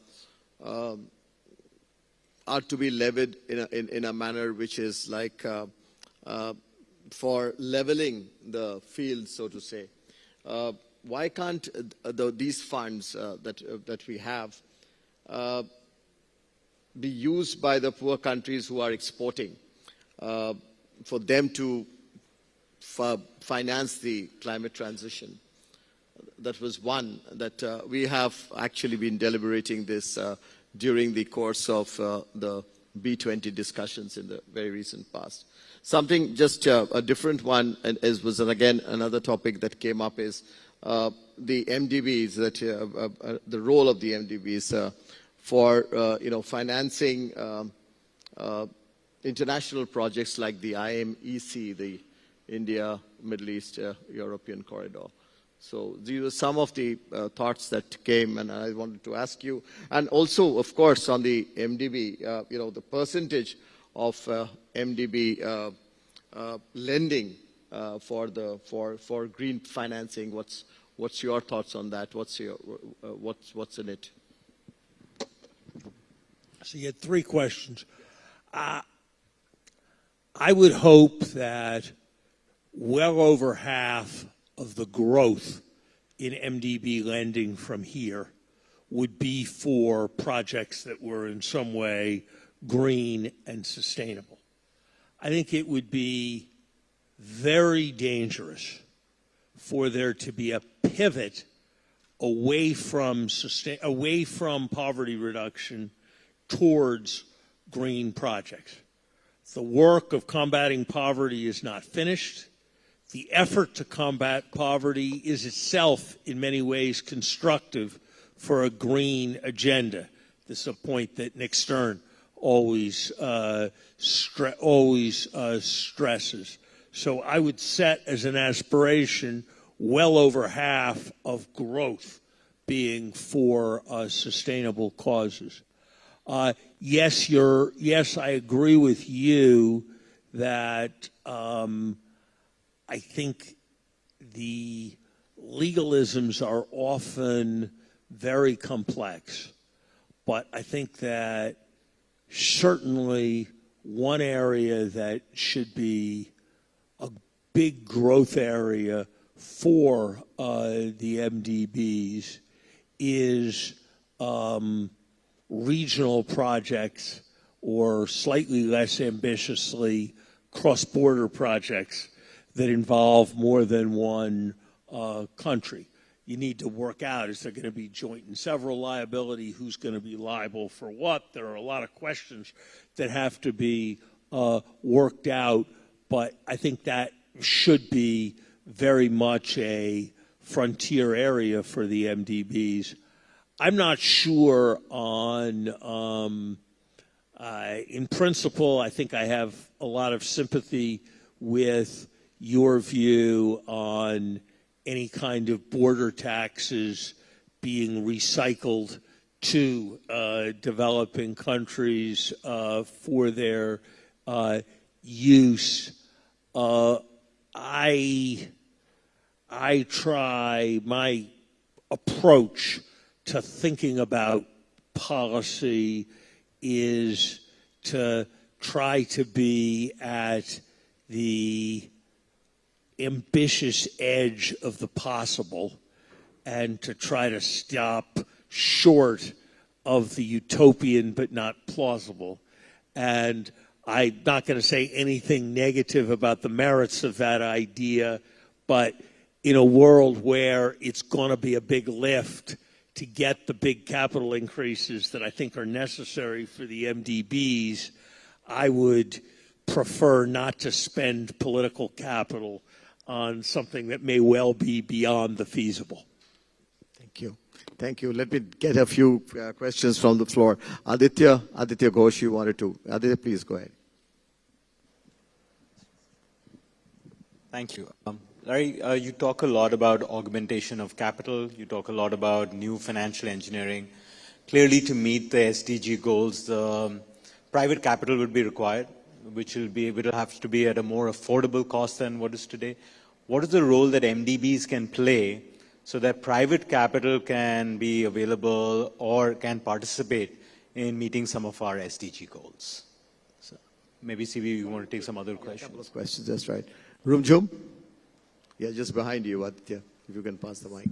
to be levied in a manner which is like for leveling the field, so to say, why can't these funds that we have be used by the poor countries who are exporting for them to finance the climate transition? That was one that we have actually been deliberating this during the course of the B20 discussions in the very recent past. Something just a different one was again another topic that came up is the MDBs, the role of the MDBs for financing international projects like the IMEC, the India, Middle East, European Corridor. So these were some of the thoughts that came, and I wanted to ask you. And also, of course, on the MDB, the percentage of MDB lending for green financing. What's your thoughts on that? What's in it? So you had 3 questions. I would hope that well over half of the growth in MDB lending from here would be for projects that were in some way green and sustainable. I think it would be very dangerous for there to be a pivot away from poverty reduction towards green projects. The work of combating poverty is not finished. The effort to combat poverty is itself in many ways constructive for a green agenda. This is a point that Nick Stern always stresses. So I would set as an aspiration well over half of growth being for sustainable causes. Yes, I agree with you that I think the legalisms are often very complex, but I think that certainly one area that should be a big growth area for the MDBs is regional projects, or slightly less ambitiously cross-border projects that involve more than one country. You need to work out, is there going to be joint and several liability? Who's going to be liable for what? There are a lot of questions that have to be worked out, but I think that should be very much a frontier area for the MDBs. I'm not sure on, in principle, I think I have a lot of sympathy with your view on any kind of border taxes being recycled to developing countries for their use. I try, my approach to thinking about policy is to try to be at the ambitious edge of the possible and to try to stop short of the utopian but not plausible. And I'm not going to say anything negative about the merits of that idea, but in a world where it's going to be a big lift to get the big capital increases that I think are necessary for the MDBs, I would prefer not to spend political capital on something that may well be beyond the feasible. Thank you. Thank you. Let me get a few questions from the floor. Aditya Ghosh, you wanted to. Aditya, please go ahead. Thank you. Larry, you talk a lot about augmentation of capital. You talk a lot about new financial engineering. Clearly, to meet the SDG goals, private capital would be required, which will have to be at a more affordable cost than what is today. What is the role that MDBs can play so that private capital can be available or can participate in meeting some of our SDG goals? So maybe, CV, you want to take some other questions? A couple of questions, that's right. Rumjum? Yeah, just behind you, Aditya, if you can pass the mic.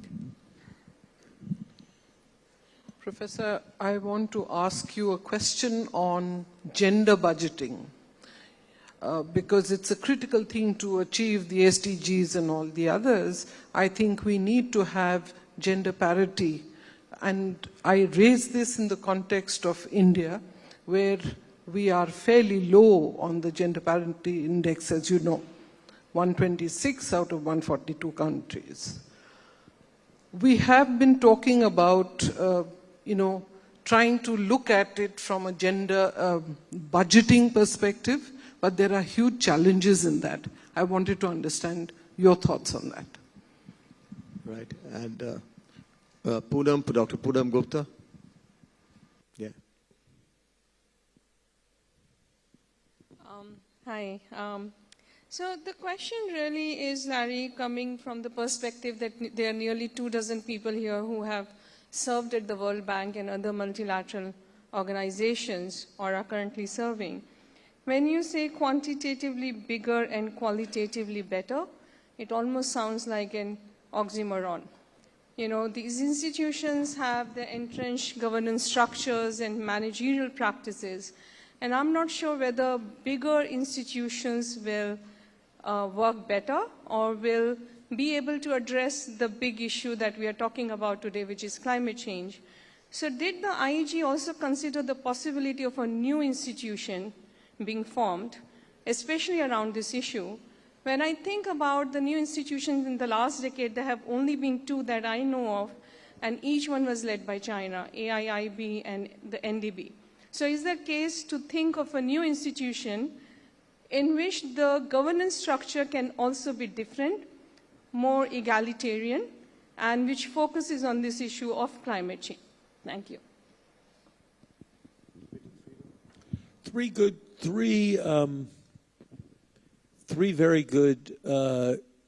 Professor, I want to ask you a question on gender budgeting, because it's a critical thing to achieve the SDGs and all the others. I think we need to have gender parity. And I raise this in the context of India, where we are fairly low on the gender parity index, as you know. 126 out of 142 countries. We have been talking about, trying to look at it from a gender budgeting perspective, but there are huge challenges in that. I wanted to understand your thoughts on that. Right, and Dr. Poonam Gupta? Yeah. Hi. So the question really is, Larry, coming from the perspective that there are nearly 24 people here who have served at the World Bank and other multilateral organizations or are currently serving. When you say quantitatively bigger and qualitatively better, it almost sounds like an oxymoron. You know, these institutions have their entrenched governance structures and managerial practices, and I'm not sure whether bigger institutions will work better or will be able to address the big issue that we are talking about today, which is climate change. So did the IEG also consider the possibility of a new institution being formed, especially around this issue? When I think about the new institutions in the last decade, there have only been two that I know of, and each one was led by China, AIIB and the NDB. So is there a case to think of a new institution in which the governance structure can also be different, more egalitarian, and which focuses on this issue of climate change? Thank you. Three very good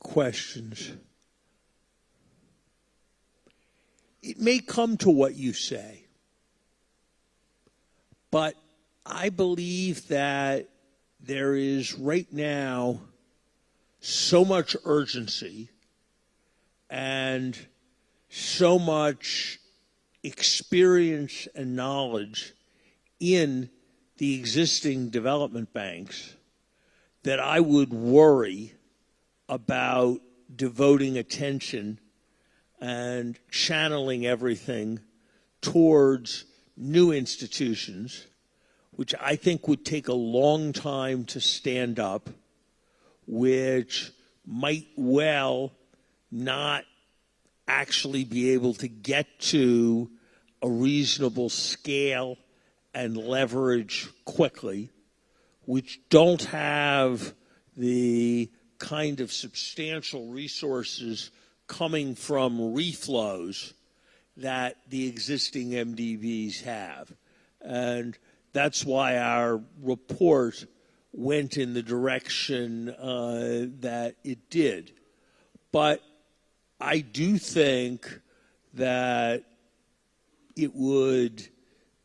questions. It may come to what you say, but I believe that there is right now so much urgency and so much experience and knowledge in the existing development banks that I would worry about devoting attention and channeling everything towards new institutions, which I think would take a long time to stand up, which might well not actually be able to get to a reasonable scale and leverage quickly, which don't have the kind of substantial resources coming from reflows that the existing MDBs have. And that's why our report went in the direction that it did. But I do think that it would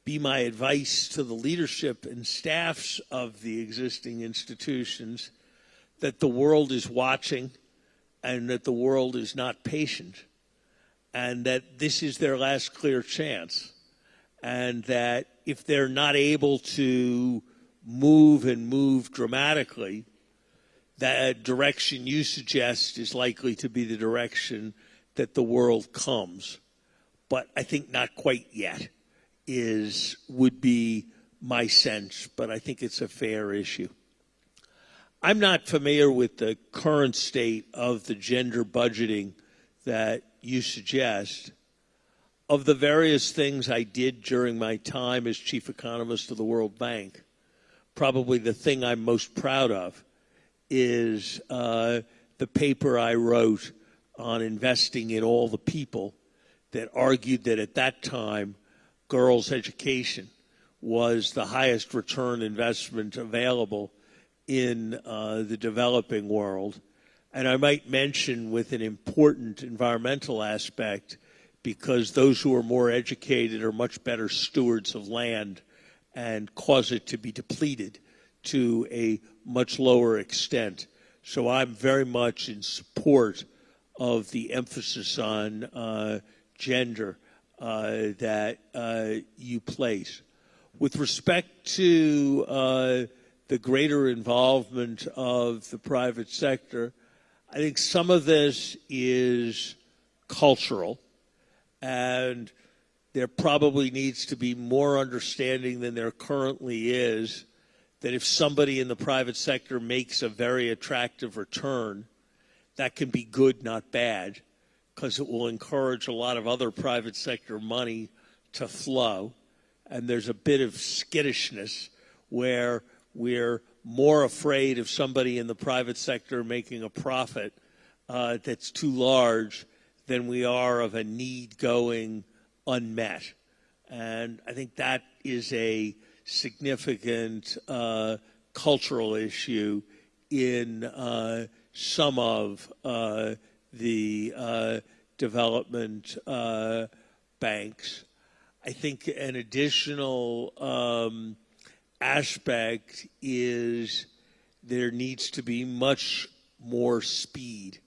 be my advice to the leadership and staffs of the existing institutions that the world is watching and that the world is not patient and that this is their last clear chance, and that if they're not able to move dramatically, that direction you suggest is likely to be the direction that the world comes. But I think not quite yet would be my sense, but I think it's a fair issue. I'm not familiar with the current state of the gender budgeting that you suggest. Of the various things I did during my time as chief economist of the World Bank, probably the thing I'm most proud of is the paper I wrote on investing in all the people that argued that at that time girls' education was the highest return investment available in the developing world. And I might mention with an important environmental aspect, because those who are more educated are much better stewards of land and cause it to be depleted to a much lower extent. So I'm very much in support of the emphasis on gender that you place. With respect to the greater involvement of the private sector, I think some of this is cultural, and there probably needs to be more understanding than there currently is that if somebody in the private sector makes a very attractive return, that can be good, not bad, because it will encourage a lot of other private sector money to flow. And there's a bit of skittishness where we're more afraid of somebody in the private sector making a profit that's too large than we are of a need going unmet. And I think that is a significant cultural issue in some of the development banks. I think an additional aspect is there needs to be much more speed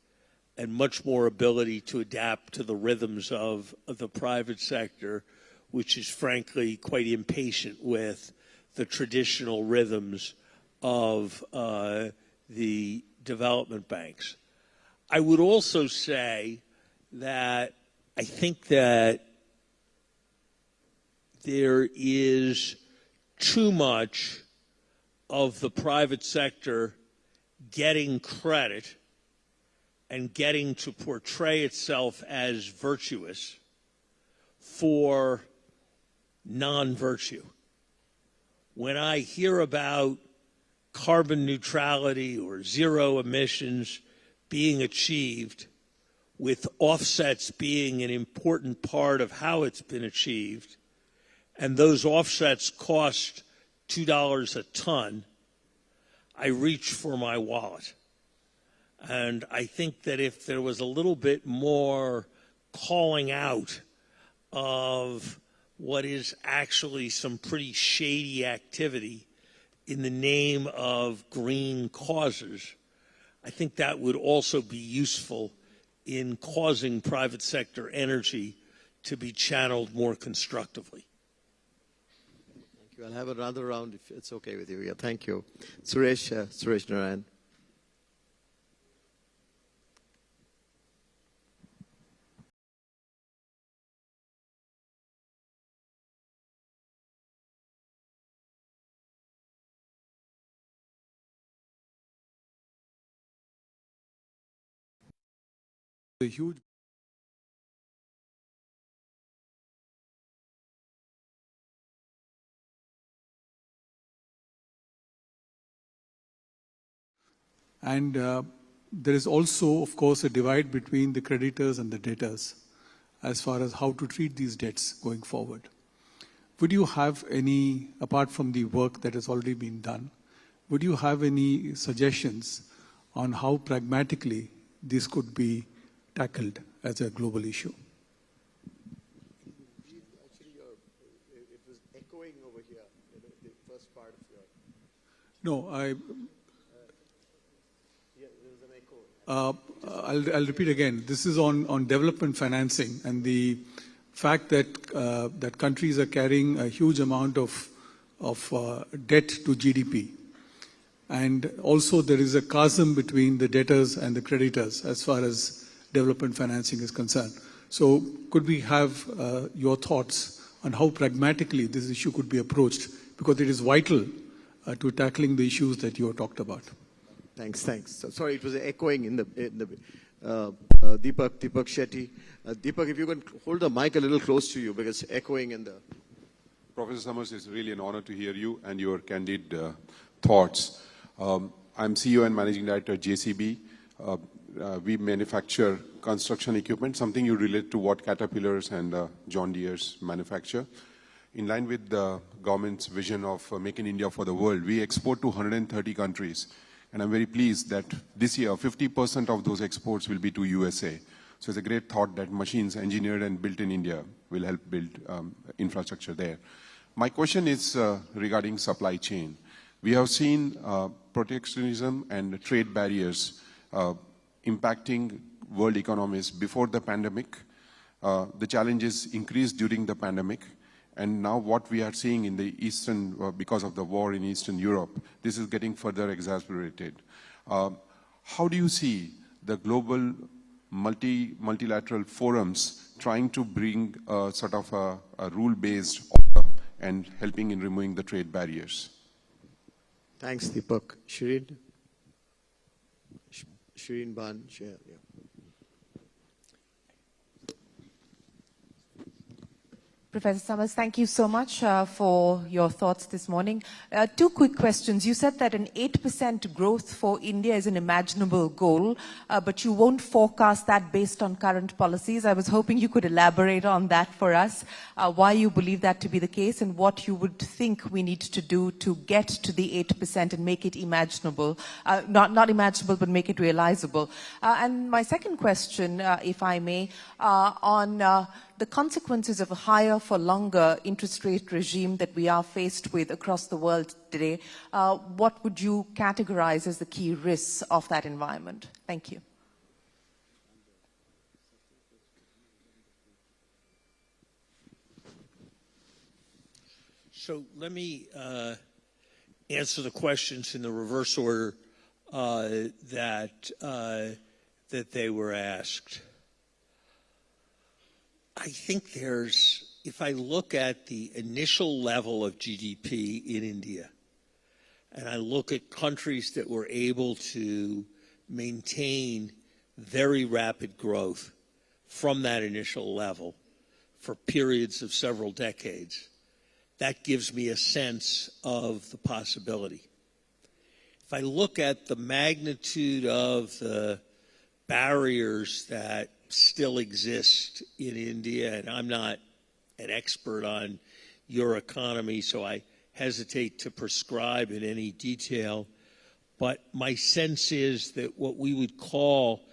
and much more ability to adapt to the rhythms of the private sector, which is frankly quite impatient with the traditional rhythms of the development banks. I would also say that I think that there is too much of the private sector getting credit and getting to portray itself as virtuous for non-virtue. When I hear about carbon neutrality or zero emissions being achieved, with offsets being an important part of how it's been achieved, and those offsets cost $2 a ton, I reach for my wallet. And I think that if there was a little bit more calling out of what is actually some pretty shady activity in the name of green causes, I think that would also be useful in causing private sector energy to be channeled more constructively. Thank you. I'll have another round if it's okay with you. Yeah, thank you. Suresh Narayan. A huge and there is also, of course, a divide between the creditors and the debtors as far as how to treat these debts going forward. Would you have any, apart from the work that has already been done, would you have any suggestions on how pragmatically this could be tackled as a global issue? Actually, it was echoing over here, the first part of your... No, yeah, there was an echo. I'll repeat again. This is on development financing and the fact that that countries are carrying a huge amount of debt to GDP. And also there is a chasm between the debtors and the creditors as far as development financing is concerned. So could we have your thoughts on how pragmatically this issue could be approached, because it is vital to tackling the issues that you have talked about. Thanks. So, sorry, it was echoing in the Deepak Shetty. Deepak, if you can hold the mic a little close to you, because echoing in the... Professor Summers, it's really an honor to hear you and your candid thoughts. I'm CEO and Managing Director at JCB. We manufacture construction equipment, something you relate to what Caterpillars and John Deere's manufacture. In line with the government's vision of Make in India for the world, we export to 130 countries. And I'm very pleased that this year, 50% of those exports will be to USA. So it's a great thought that machines engineered and built in India will help build infrastructure there. My question is regarding supply chain. We have seen protectionism and trade barriers impacting world economies before the pandemic. The challenges increased during the pandemic. And now what we are seeing in the Eastern, because of the war in Eastern Europe, this is getting further exacerbated. How do you see the global multilateral forums trying to bring sort of a rule-based order and helping in removing the trade barriers? Thanks, Deepak. Shireen Ban, yeah. Professor Summers, thank you so much for your thoughts this morning. Two quick questions. You said that an 8% growth for India is an imaginable goal, but you won't forecast that based on current policies. I was hoping you could elaborate on that for us, why you believe that to be the case and what you would think we need to do to get to the 8% and make it imaginable. Not imaginable, but make it realizable. And my second question, if I may, on the consequences of a higher for longer interest rate regime that we are faced with across the world today, what would you categorize as the key risks of that environment? Thank you. So let me answer the questions in the reverse order that they were asked. I think if I look at the initial level of GDP in India, and I look at countries that were able to maintain very rapid growth from that initial level for periods of several decades, that gives me a sense of the possibility. If I look at the magnitude of the barriers that still exist in India, and I'm not an expert on your economy, so I hesitate to prescribe in any detail, but my sense is that what we would call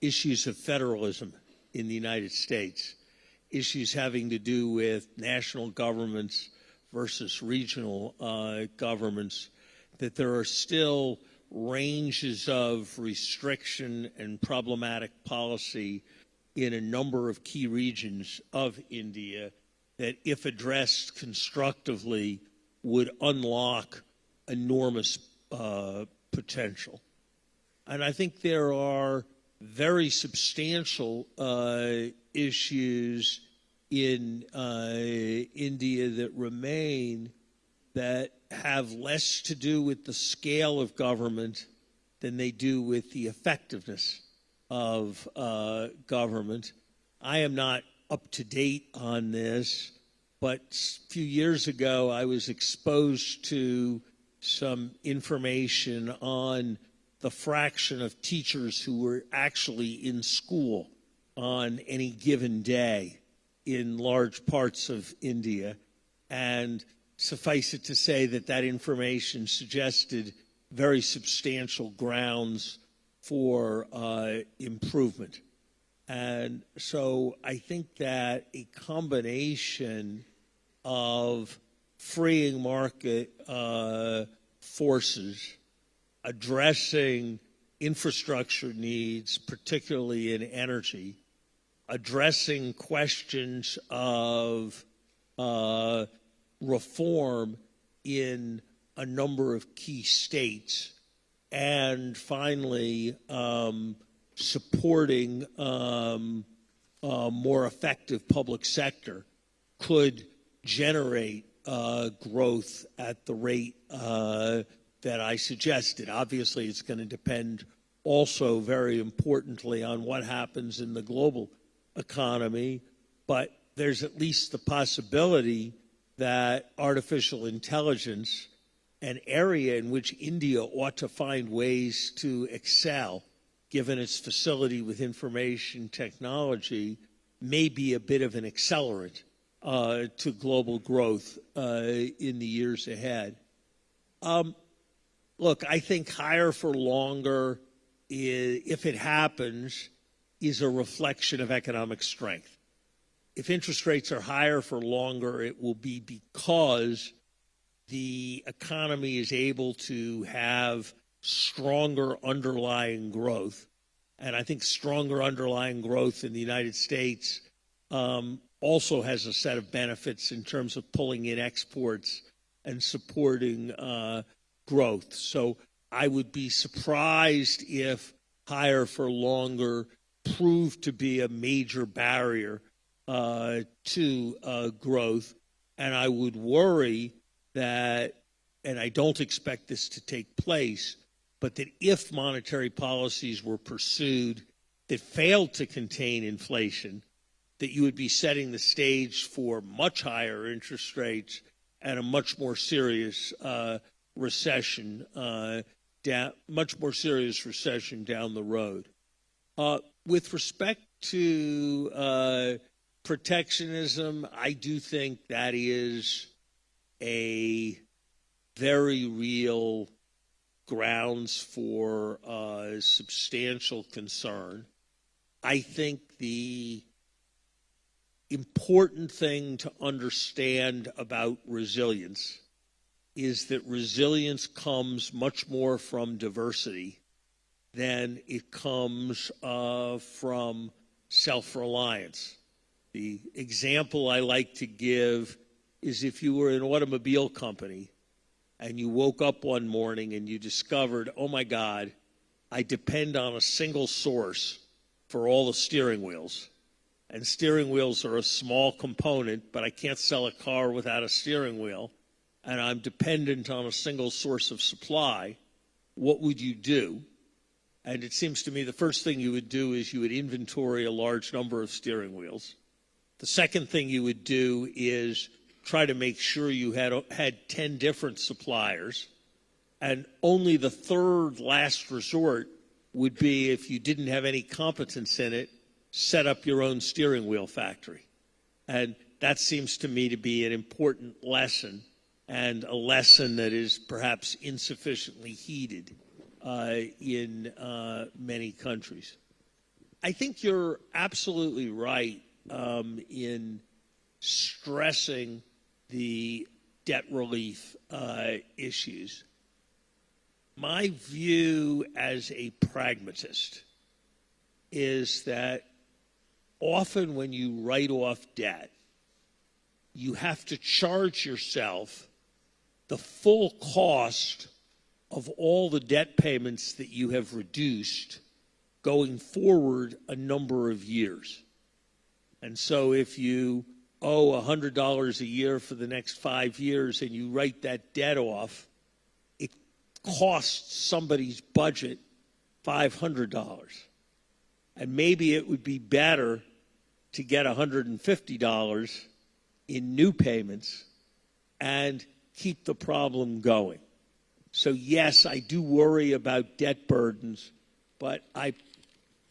issues of federalism in the United States, issues having to do with national governments versus regional governments, that there are still ranges of restriction and problematic policy in a number of key regions of India that, if addressed constructively, would unlock enormous potential. And I think there are very substantial issues in India that remain that have less to do with the scale of government than they do with the effectiveness of government. I am not up to date on this, but a few years ago I was exposed to some information on the fraction of teachers who were actually in school on any given day in large parts of India. And suffice it to say that that information suggested very substantial grounds for improvement. And so I think that a combination of freeing market forces, addressing infrastructure needs, particularly in energy, addressing questions of reform in a number of key states, and finally supporting a more effective public sector could generate growth at the rate that I suggested. Obviously, it's going to depend also very importantly on what happens in the global economy, but there's at least the possibility that artificial intelligence, an area in which India ought to find ways to excel, given its facility with information technology, may be a bit of an accelerant to global growth in the years ahead. Look, I think higher for longer, if it happens, is a reflection of economic strength. If interest rates are higher for longer, it will be because the economy is able to have stronger underlying growth. And I think stronger underlying growth in the United States also has a set of benefits in terms of pulling in exports and supporting growth. So I would be surprised if higher for longer proved to be a major barrier to growth. And I would worry that, and I don't expect this to take place, but that if monetary policies were pursued that failed to contain inflation, that you would be setting the stage for much higher interest rates and a much more serious recession, much more serious recession down the road. With respect to protectionism, I do think that is a very real grounds for substantial concern. I think the important thing to understand about resilience is that resilience comes much more from diversity than it comes from self-reliance. The example I like to give is if you were an automobile company and you woke up one morning and you discovered, oh my God, I depend on a single source for all the steering wheels. And steering wheels are a small component, but I can't sell a car without a steering wheel. And I'm dependent on a single source of supply. What would you do? And it seems to me the first thing you would do is you would inventory a large number of steering wheels. The second thing you would do is try to make sure you had 10 different suppliers. And only the third last resort would be, if you didn't have any competence in it, set up your own steering wheel factory. And that seems to me to be an important lesson, and a lesson that is perhaps insufficiently heeded in many countries. I think you're absolutely right in stressing the debt relief issues. My view as a pragmatist is that often when you write off debt, you have to charge yourself the full cost of all the debt payments that you have reduced going forward a number of years. And so if you owe $100 a year for the next 5 years and you write that debt off, it costs somebody's budget $500. And maybe it would be better to get $150 in new payments and keep the problem going. So yes, I do worry about debt burdens, but I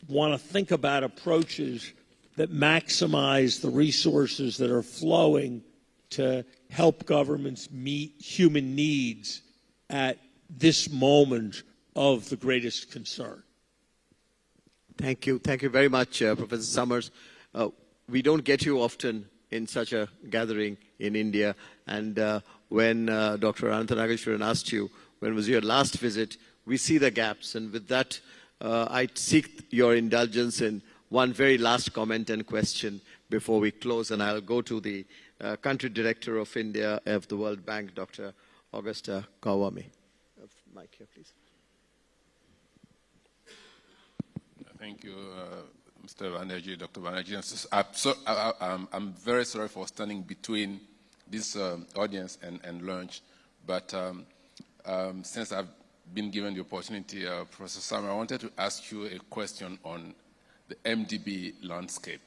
want to think about approaches that maximize the resources that are flowing to help governments meet human needs at this moment of the greatest concern. Thank you. Thank you very much, Professor Summers. We don't get you often in such a gathering in India. And when Dr. Ananthanageshwaran asked you, when was your last visit, we see the gaps. And with that, I seek your indulgence in one very last comment and question before we close. And I'll go to the country director of India of the World Bank, Dr. Augusta Kawame. Mike here, please. Thank you, Mr. Banerjee, Dr. Banerjee. I'm very sorry for standing between this audience and lunch, but since I've been given the opportunity, Professor Samar, I wanted to ask you a question on the MDB landscape.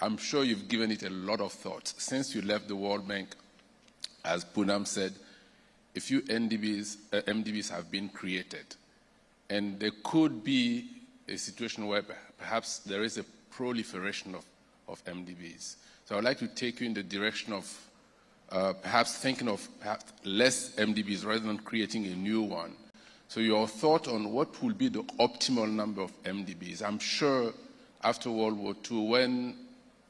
I'm sure you've given it a lot of thought. Since you left the World Bank, as Poonam said, a few MDBs have been created, and there could be a situation where perhaps there is a proliferation of MDBs. So I'd like to take you in the direction of perhaps thinking of perhaps less MDBs rather than creating a new one. So your thought on what will be the optimal number of MDBs. I'm sure after World War II, when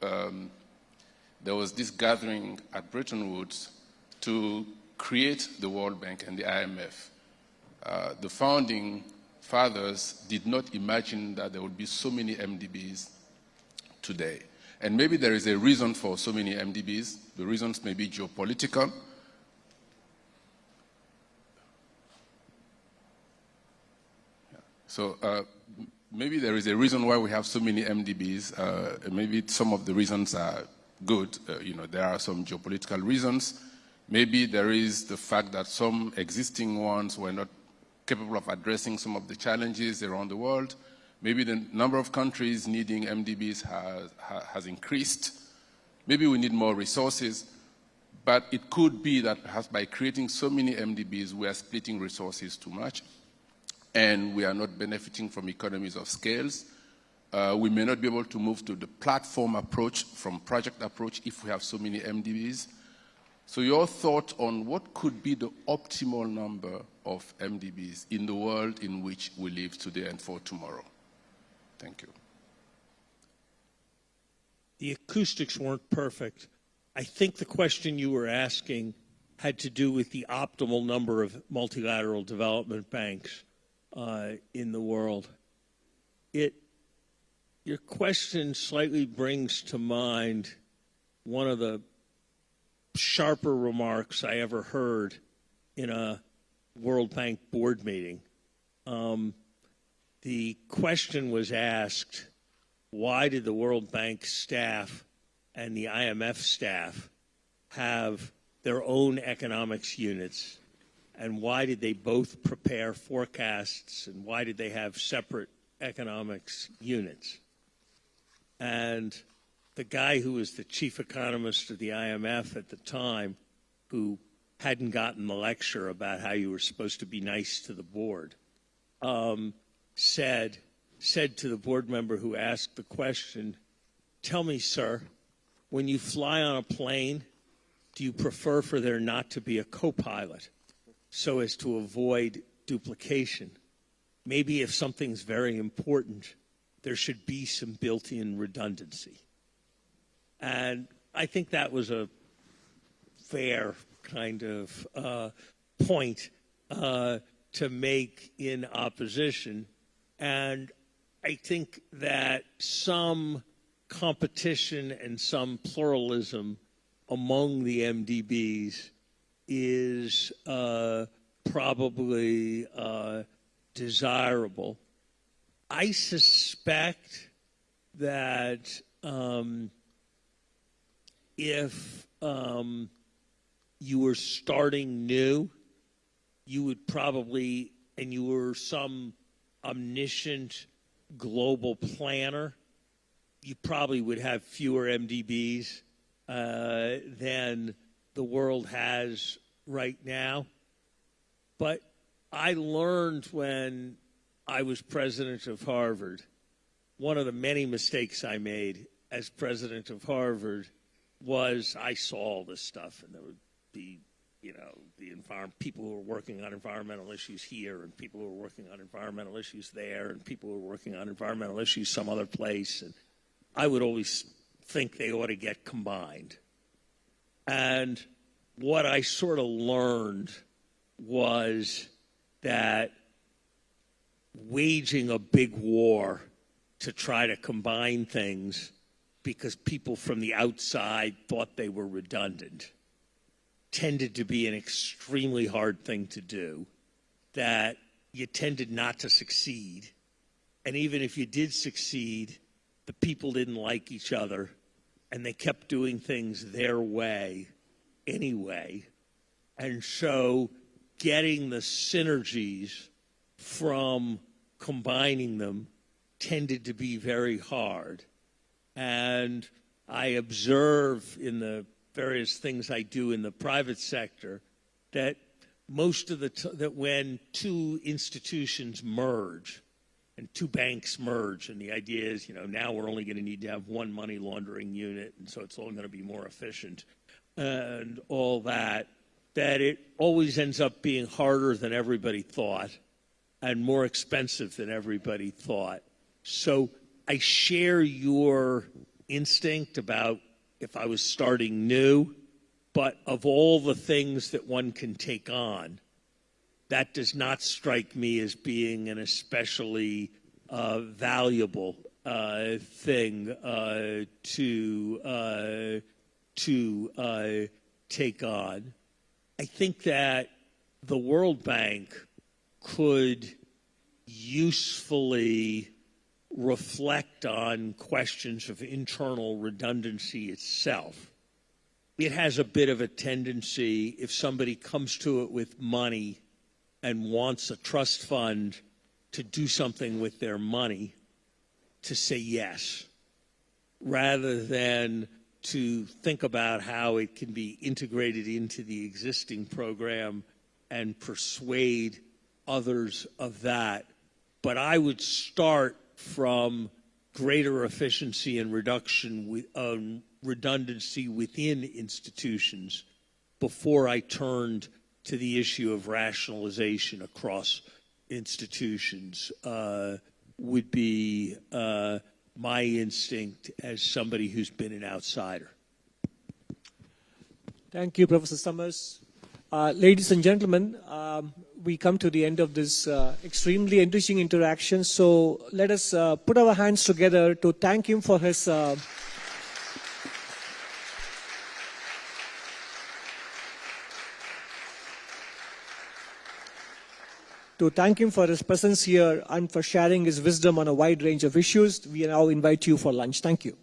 there was this gathering at Bretton Woods to create the World Bank and the IMF, the founding fathers did not imagine that there would be so many MDBs today. And maybe there is a reason for so many MDBs. The reasons may be geopolitical. So maybe there is a reason why we have so many MDBs. Maybe some of the reasons are good. There are some geopolitical reasons. Maybe there is the fact that some existing ones were not capable of addressing some of the challenges around the world. Maybe the number of countries needing MDBs has increased. Maybe we need more resources. But it could be that perhaps by creating so many MDBs, we are splitting resources too much, and we are not benefiting from economies of scales. We may not be able to move to the platform approach from project approach if we have so many MDBs. So your thought on what could be the optimal number of MDBs in the world in which we live today and for tomorrow? Thank you. The acoustics weren't perfect. I think the question you were asking had to do with the optimal number of multilateral development banks in the world. Your question slightly brings to mind one of the sharper remarks I ever heard in a World Bank board meeting. The question was asked, why did the World Bank staff and the IMF staff have their own economics units, and why did they both prepare forecasts, and why did they have separate economics units? And the guy who was the chief economist of the IMF at the time, who hadn't gotten the lecture about how you were supposed to be nice to the board, said to the board member who asked the question, "Tell me, sir, when you fly on a plane, do you prefer for there not to be a co-pilot so as to avoid duplication? Maybe if something's very important, there should be some built-in redundancy." And I think that was a fair kind of point to make in opposition. And I think that some competition and some pluralism among the MDBs is probably desirable. I suspect that if you were starting new, you would probably, and you were some omniscient global planner, you probably would have fewer MDBs than the world has right now. But I learned when I was president of Harvard, one of the many mistakes I made as president of Harvard was I saw all this stuff, and there would be, people who were working on environmental issues here, and people who were working on environmental issues there, and people who were working on environmental issues some other place, and I would always think they ought to get combined. And what I sort of learned was that waging a big war to try to combine things because people from the outside thought they were redundant tended to be an extremely hard thing to do, that you tended not to succeed. And even if you did succeed, the people didn't like each other, and they kept doing things their way anyway. And so getting the synergies from combining them tended to be very hard. And I observe in the various things I do in the private sector that most of that when two institutions merge and two banks merge, and the idea is, now we're only going to need to have one money laundering unit, and so it's all going to be more efficient and all that, that it always ends up being harder than everybody thought and more expensive than everybody thought. So I share your instinct about if I was starting new, but of all the things that one can take on, that does not strike me as being an especially valuable thing to take on. I think that the World Bank could usefully reflect on questions of internal redundancy itself. It has a bit of a tendency, if somebody comes to it with money and wants a trust fund to do something with their money, to say yes, rather than to think about how it can be integrated into the existing program and persuade others of that. But I would start from greater efficiency and reduction redundancy within institutions before I turned to the issue of rationalization across institutions would be my instinct as somebody who's been an outsider. Thank you, Professor Summers. Ladies and gentlemen, we come to the end of this extremely enriching interaction. So let us put our hands together to thank him for his To thank him for his presence here and for sharing his wisdom on a wide range of issues, we now invite you for lunch. Thank you.